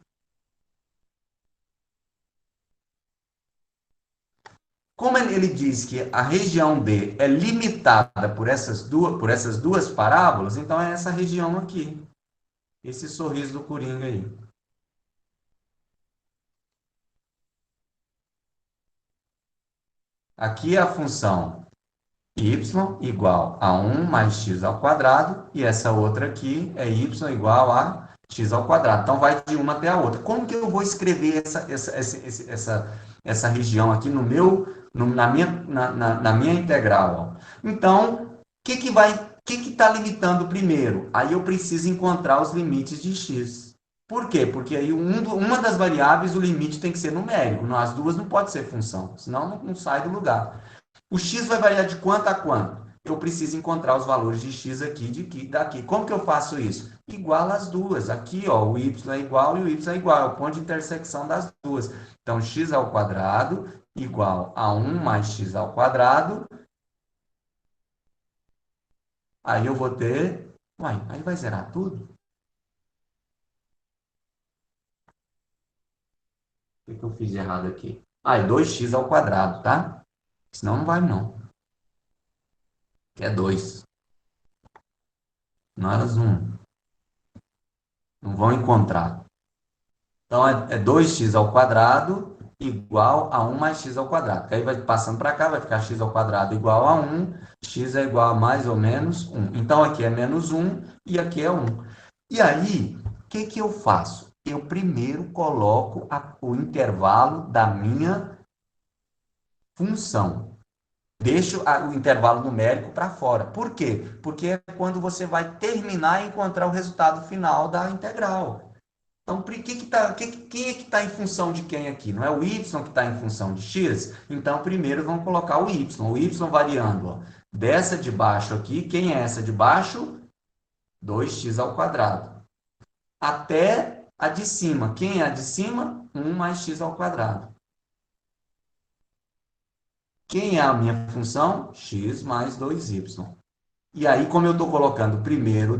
Como ele diz que a região D é limitada por essas duas parábolas, então é essa região aqui. Esse sorriso do Coringa aí. Aqui é a função y igual a 1 mais x ao quadrado, e essa outra aqui é y igual a x ao quadrado. Então, vai de uma até a outra. Como que eu vou escrever essa região aqui na minha integral? Ó? Então, o que está limitando primeiro? Aí eu preciso encontrar os limites de x. Por quê? Porque aí uma das variáveis, o limite tem que ser numérico. As duas não pode ser função, senão não sai do lugar. O x vai variar de quanto a quanto? Eu preciso encontrar os valores de x aqui e daqui. Como que eu faço isso? Igual as duas. Aqui, ó, o y é igual e o y é igual. É o ponto de intersecção das duas. Então, x ao quadrado igual a 1 mais x ao quadrado. Aí eu vou ter... Uai, aí vai zerar tudo? O que eu fiz de errado aqui? Ah, é 2x ao quadrado, tá? Senão não vai, não. Que é 2. Não elas não vão encontrar. Então, é 2x ao quadrado igual a 1 mais x ao quadrado. Que aí vai passando para cá, vai ficar x ao quadrado igual a 1. X é igual a mais ou menos 1. Então, aqui é menos 1 e aqui é 1. E aí, o que eu faço? Eu primeiro coloco o intervalo da minha função. Deixo o intervalo numérico para fora. Por quê? Porque é quando você vai terminar e encontrar o resultado final da integral. Então, quem é que está em função de quem aqui? Não é o y que está em função de x? Então, primeiro vamos colocar o y. O y variando, ó, dessa de baixo aqui. Quem é essa de baixo? 2x ao quadrado. Até a de cima. Quem é a de cima? 1 mais x ao quadrado. Quem é a minha função? X mais 2y. E aí, como eu estou colocando primeiro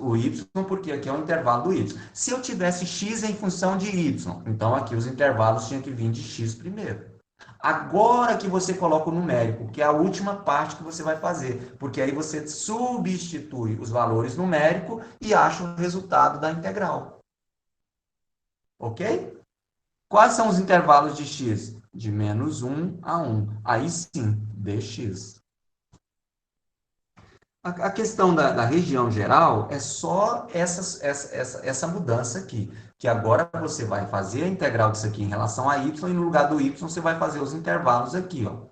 o y, porque aqui é o intervalo do y. Se eu tivesse x em função de y, então aqui os intervalos tinham que vir de x primeiro. Agora que você coloca o numérico, que é a última parte que você vai fazer, porque aí você substitui os valores numéricos e acha o resultado da integral. Ok? Quais são os intervalos de x? De menos 1 a 1. Aí sim, dx. A questão da região geral é só essa mudança aqui, que agora você vai fazer a integral disso aqui em relação a y, e no lugar do y você vai fazer os intervalos aqui, ó.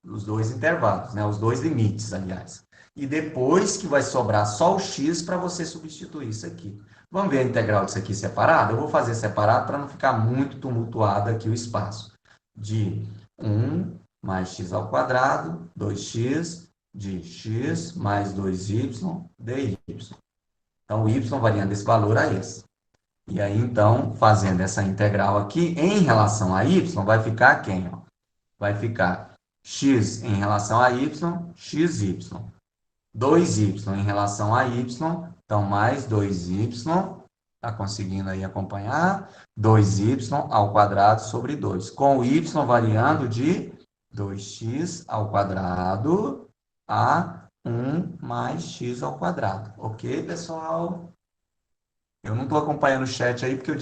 Os dois intervalos, né? Os dois limites, aliás. E depois que vai sobrar só o x para você substituir isso aqui. Vamos ver a integral disso aqui separado? Eu vou fazer separado para não ficar muito tumultuado aqui o espaço. De 1 mais x ao quadrado, 2x, de x mais 2y dy. Então, o y variando esse valor a esse. E aí, então, fazendo essa integral aqui, em relação a y, vai ficar quem? Ó? Vai ficar x em relação a y, xy. 2y em relação a y, então mais 2y, está conseguindo aí acompanhar? 2y ao quadrado sobre 2, com o y variando de 2x ao quadrado a 1 mais x ao quadrado. Ok, pessoal? Eu não estou acompanhando o chat aí porque eu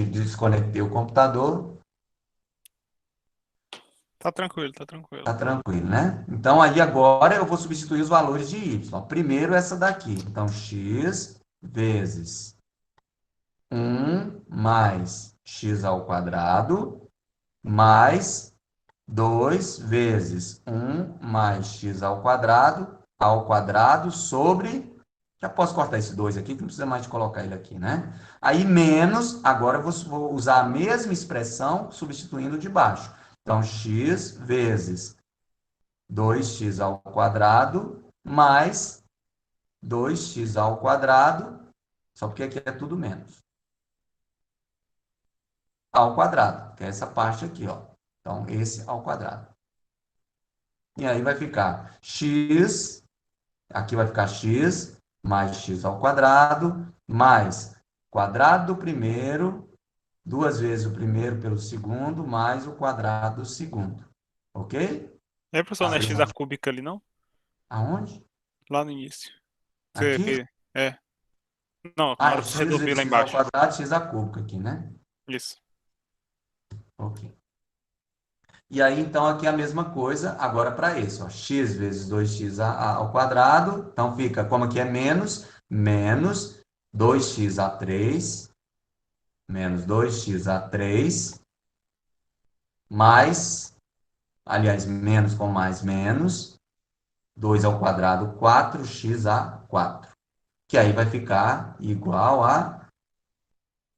desconectei o computador. Tá tranquilo, tá tranquilo. Tá tranquilo, né? Então, aí agora eu vou substituir os valores de y. Primeiro, essa daqui. Então, x vezes 1 mais x ao quadrado mais 2 vezes 1 mais x ao quadrado sobre... Já posso cortar esse 2 aqui, que não precisa mais de colocar ele aqui, né? Aí, menos, agora eu vou usar a mesma expressão substituindo de baixo. Então, x vezes 2x ao quadrado mais 2x ao quadrado, só porque aqui é tudo menos, ao quadrado, que é essa parte aqui, ó. Então, esse ao quadrado. E aí vai ficar x, aqui vai ficar x mais x ao quadrado, mais quadrado do primeiro, 2 vezes o primeiro pelo segundo, mais o quadrado do segundo. Ok? É, professor, não é x a cúbica ali, não? Aonde? Lá no início. Aqui? É. Não, na hora É que x você resolver vezes lá x embaixo. ao quadrado, x a cúbica aqui, né? Isso. Ok. E aí, então, aqui é a mesma coisa, agora para esse, ó, x vezes 2x ao quadrado, então fica, como aqui é menos 2x a 3, menos 2x a 3, mais, aliás, menos com mais menos, 2 ao quadrado, 4x a 4, que aí vai ficar igual a,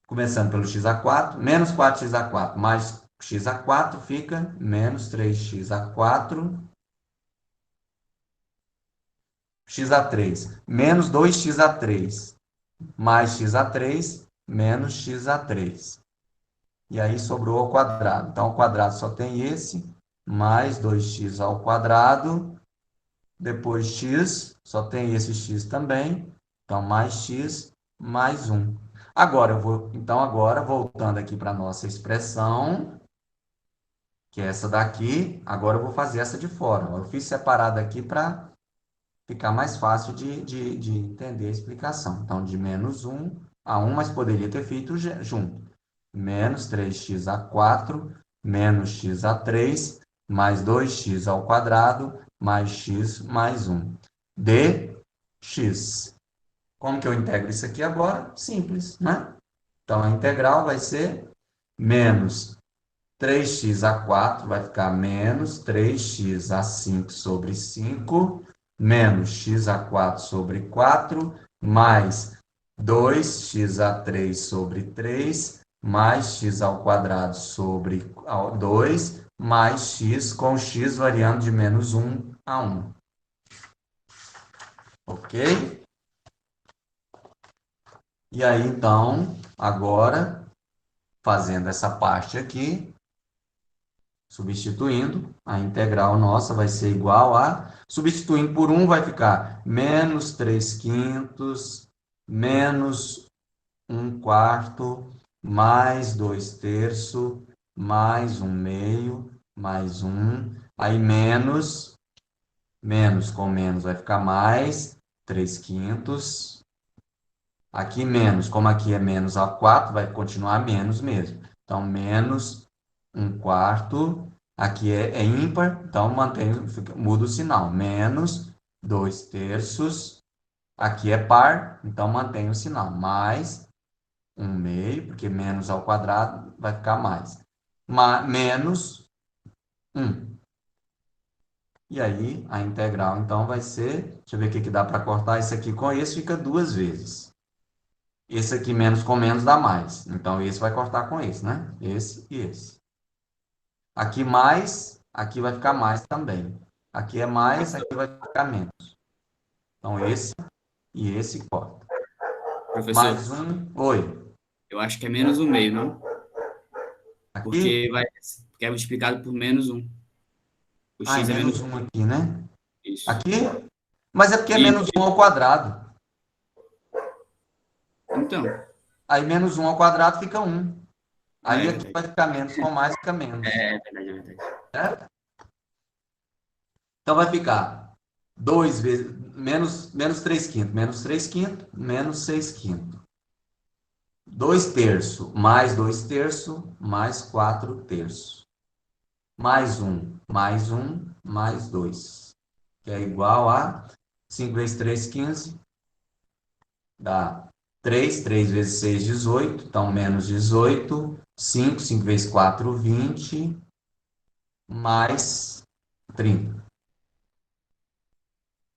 começando pelo x a 4, menos 4x a 4, mais x a 4 fica menos 3x a 4, x a 3, menos 2x a 3, mais x a 3, menos x a 3. E aí sobrou ao quadrado. Então, ao quadrado só tem esse, mais 2x ao quadrado, depois x, só tem esse x também, então mais x, mais 1. Agora, agora, voltando aqui para a nossa expressão, que é essa daqui, agora eu vou fazer essa de fora. Eu fiz separada aqui para ficar mais fácil de entender a explicação. Então, de menos 1 a 1, mas poderia ter feito junto. Menos 3x a 4, menos x a 3, mais 2x ao quadrado, mais x mais 1. dx. Como que eu integro isso aqui agora? Simples, né? Então, a integral vai ser menos 3x a 4, vai ficar menos 3x a 5 sobre 5, menos x a 4 sobre 4, mais 2x a 3 sobre 3, mais x ao quadrado sobre 2, mais x, com x variando de menos 1 a 1. Ok? E aí, então, agora, fazendo essa parte aqui, Substituindo, a integral nossa vai ser igual a... Substituindo por 1 vai ficar menos 3 quintos, menos 1 quarto, mais 2 terços, mais 1 meio, mais 1. Aí menos com menos vai ficar mais 3 quintos. Aqui menos, como aqui é menos a 4, vai continuar menos mesmo. Então, menos 1 quarto. Aqui é ímpar, então muda o sinal. Menos 2 terços. Aqui é par, então mantém o sinal. Mais 1 meio, porque menos ao quadrado vai ficar mais. Menos 1. E aí, a integral, então, vai ser... Deixa eu ver o que dá para cortar. Isso aqui com esse fica 2 vezes. Esse aqui menos com menos dá mais. Então, esse vai cortar com esse, né? Esse e esse. Aqui mais, aqui vai ficar mais também. Aqui é mais, aqui vai ficar menos. Então, esse e esse corta. Professor, Mais um... Oi. eu acho que é menos um meio, não? Aqui? Porque é multiplicado por menos um. O Ah, é x é menos menos 1 aqui, né? Isso. Aqui? Mas é porque é E- menos 1 ao quadrado. Então, Aí menos 1 ao quadrado fica 1. Aí é aqui verdade. vai ficar menos com mais, fica menos. É verdade, é verdade. Certo? Então vai ficar 2 vezes menos 3 quintos, menos 3 quintos, menos 6 quintos. 2 terços, mais 2 terços, mais 4 terços. Mais 1, mais 2. Que é igual a 5 vezes 3, 15. Dá 3 vezes 6, 18. Então, menos 18. 5 vezes 4, 20. Mais 30.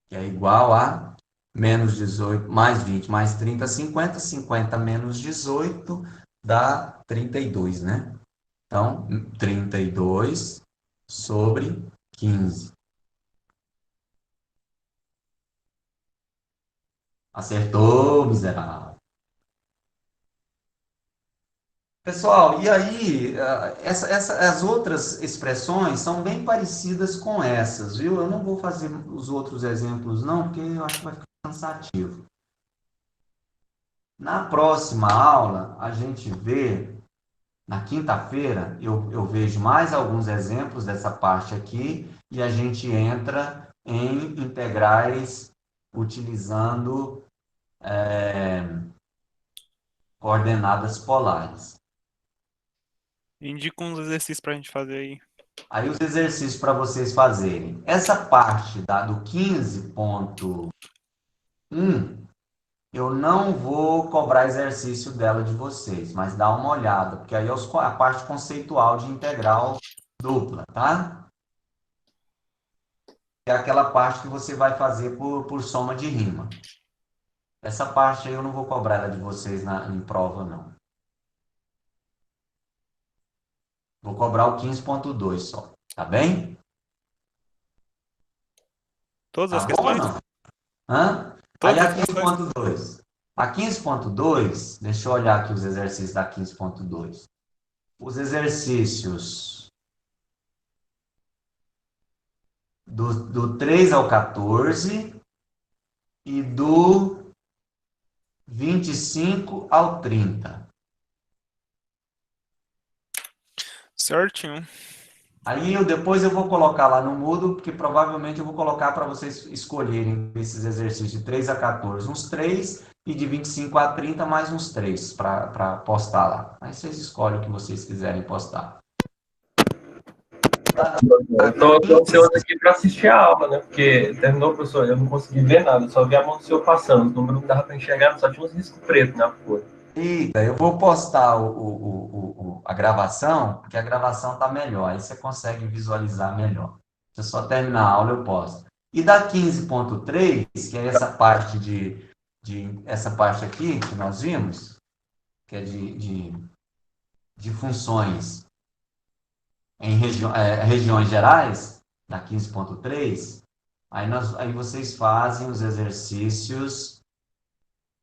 Que é igual a menos 18, mais 20, mais 30, 50. 50 menos 18 dá 32, né? Então, 32 sobre 15. Acertou, miserável. Pessoal, e aí, as outras expressões são bem parecidas com essas, viu? Eu não vou fazer os outros exemplos, não, porque eu acho que vai ficar cansativo. Na próxima aula, a gente vê, na quinta-feira, eu vejo mais alguns exemplos dessa parte aqui, e a gente entra em integrais utilizando coordenadas polares. Indica uns exercícios pra gente fazer aí. Aí os exercícios para vocês fazerem. Essa parte do 15.1, eu não vou cobrar exercício dela de vocês, mas dá uma olhada, porque aí é a parte conceitual de integral dupla, tá? É aquela parte que você vai fazer por soma de rima. Essa parte aí eu não vou cobrar ela de vocês em prova, não. Vou cobrar o 15.2 só, tá bem? Todas Tá as bom ou questões? não? Hã? Aí Todas a as questões? 15.2. A 15.2, deixa eu olhar aqui os exercícios da 15.2. Os exercícios do 3 ao 14 e do 25 ao 30. Certinho. Aí depois eu vou colocar lá no Moodle, porque provavelmente eu vou colocar para vocês escolherem esses exercícios de 3 a 14, uns 3, e de 25 a 30, mais uns 3 para postar lá. Aí vocês escolhem o que vocês quiserem postar. Eu tô ansioso aqui para assistir a aula, né? Porque terminou, professor, eu não consegui ver nada, só vi a mão do senhor passando. Os números não dava para enxergar, só tinha uns riscos pretos na folha. Eita, eu vou postar a gravação, porque a gravação tá melhor, aí você consegue visualizar melhor. Se eu só terminar a aula, eu posto. E da 15.3, que é essa parte essa parte aqui que nós vimos, que é de funções em regiões gerais, da 15.3, aí vocês fazem os exercícios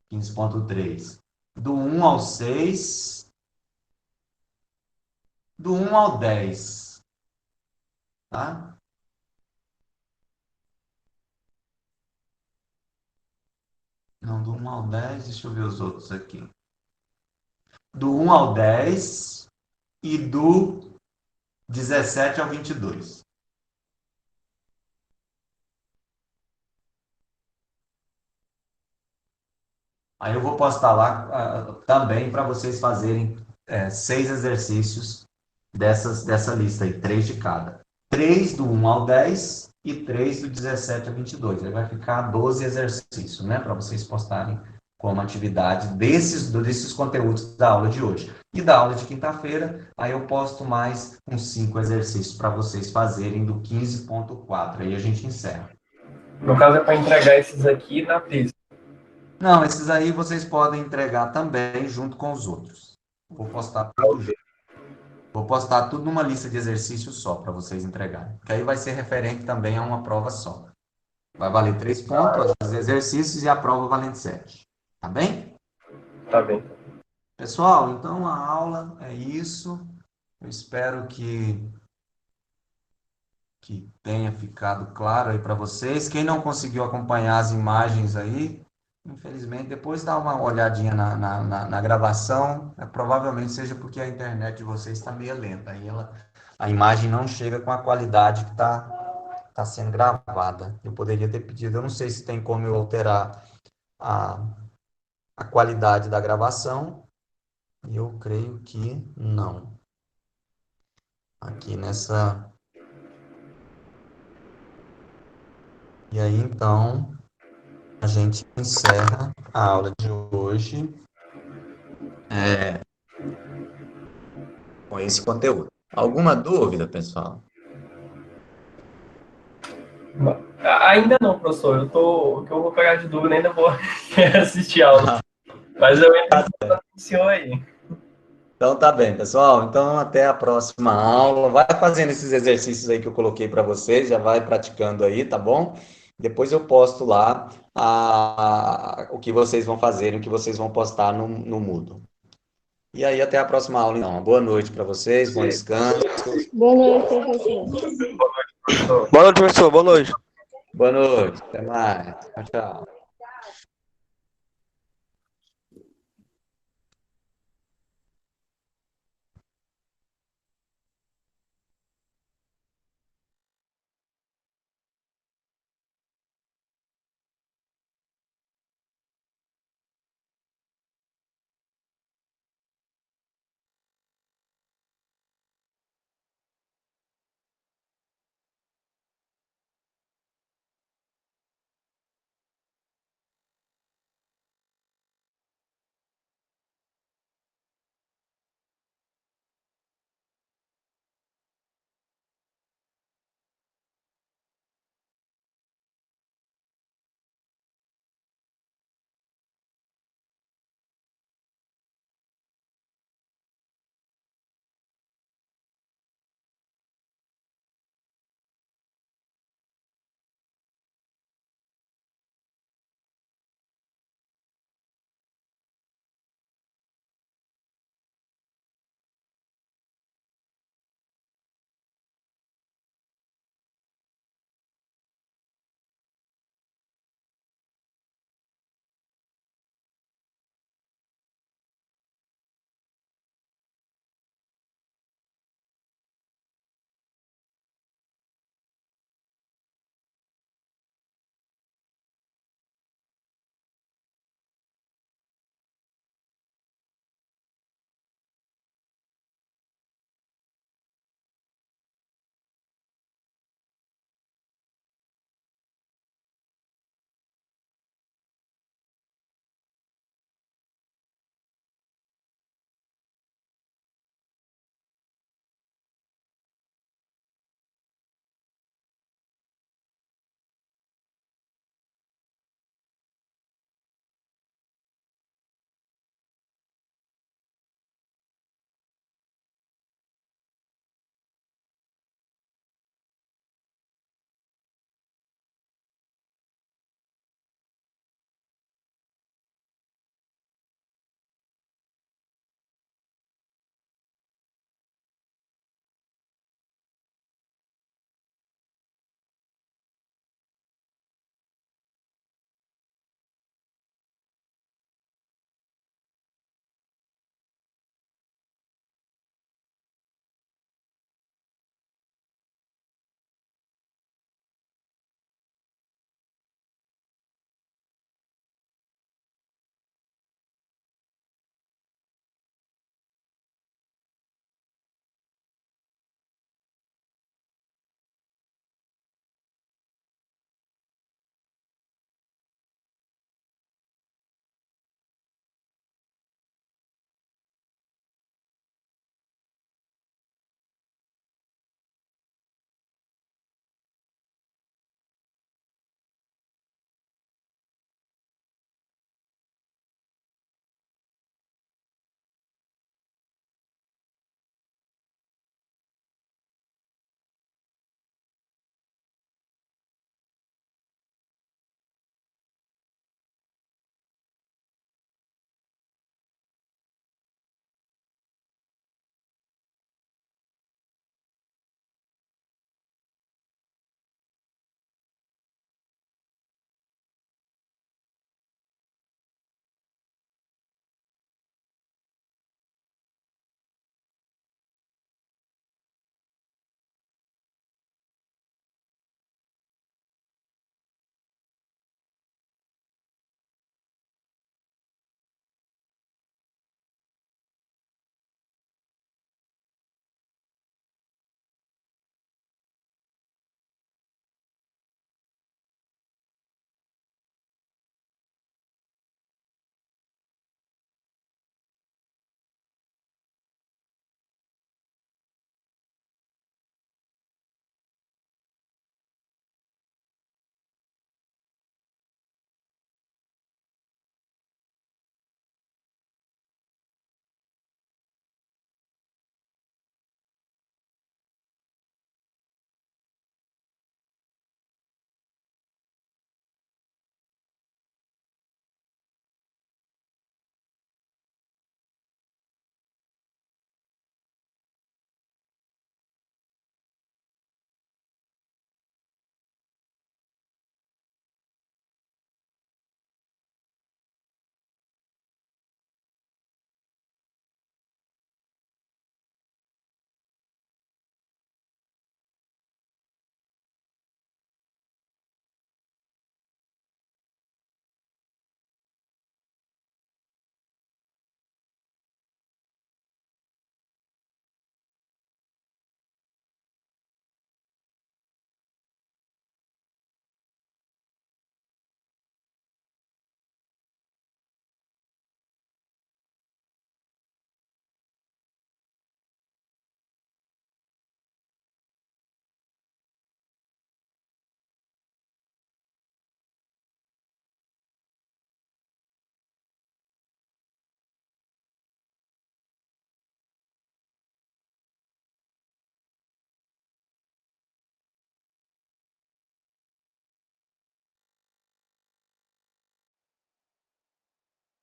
15.3. Do 1 ao 6, do 1 ao 10. tá? Não, do 1 ao 10, deixa eu ver os outros aqui. Do 1 ao 10 e do 17 ao 22. Aí eu vou postar lá também para vocês fazerem 6 exercícios dessa lista aí, 3 de cada. 3 do 1 ao 10 e 3 do 17 ao 22. Aí vai ficar 12 exercícios, né? Para vocês postarem como atividade desses conteúdos da aula de hoje. E da aula de quinta-feira, aí eu posto mais uns 5 exercícios para vocês fazerem do 15.4. Aí a gente encerra. No caso, é para entregar esses aqui na terça. Não, esses aí vocês podem entregar também junto com os outros. Vou postar tudo junto. Vou postar tudo numa lista de exercícios só para vocês entregarem. Que aí vai ser referente também a uma prova só. Vai valer 3 pontos, os exercícios e a prova valendo 7. Tá bem? Tá bem. Pessoal, então a aula é isso. Eu espero que tenha ficado claro aí para vocês. Quem não conseguiu acompanhar as imagens aí, infelizmente, depois dá uma olhadinha na gravação. Provavelmente seja porque a internet de vocês está meio lenta. Aí a imagem não chega com a qualidade que está sendo gravada. Eu poderia ter pedido, eu não sei se tem como eu alterar a qualidade da gravação. Eu creio que não. Aqui nessa... E aí, então, a gente encerra a aula de hoje com esse conteúdo. Alguma dúvida, pessoal? Ainda não, professor. O que eu vou pegar de dúvida, ainda vou assistir a aula. Mas eu entro com o senhor aí. Então tá bem, pessoal. Então até a próxima aula. Vai fazendo esses exercícios aí que eu coloquei para vocês, já vai praticando aí, tá bom? Depois eu posto lá o que vocês vão fazer, o que vocês vão postar no Moodle. E aí até a próxima aula, então. Uma boa noite para vocês, bom descanso. Boa noite, professor. Boa noite, professor. Boa noite. Boa noite, até mais. Tchau, tchau.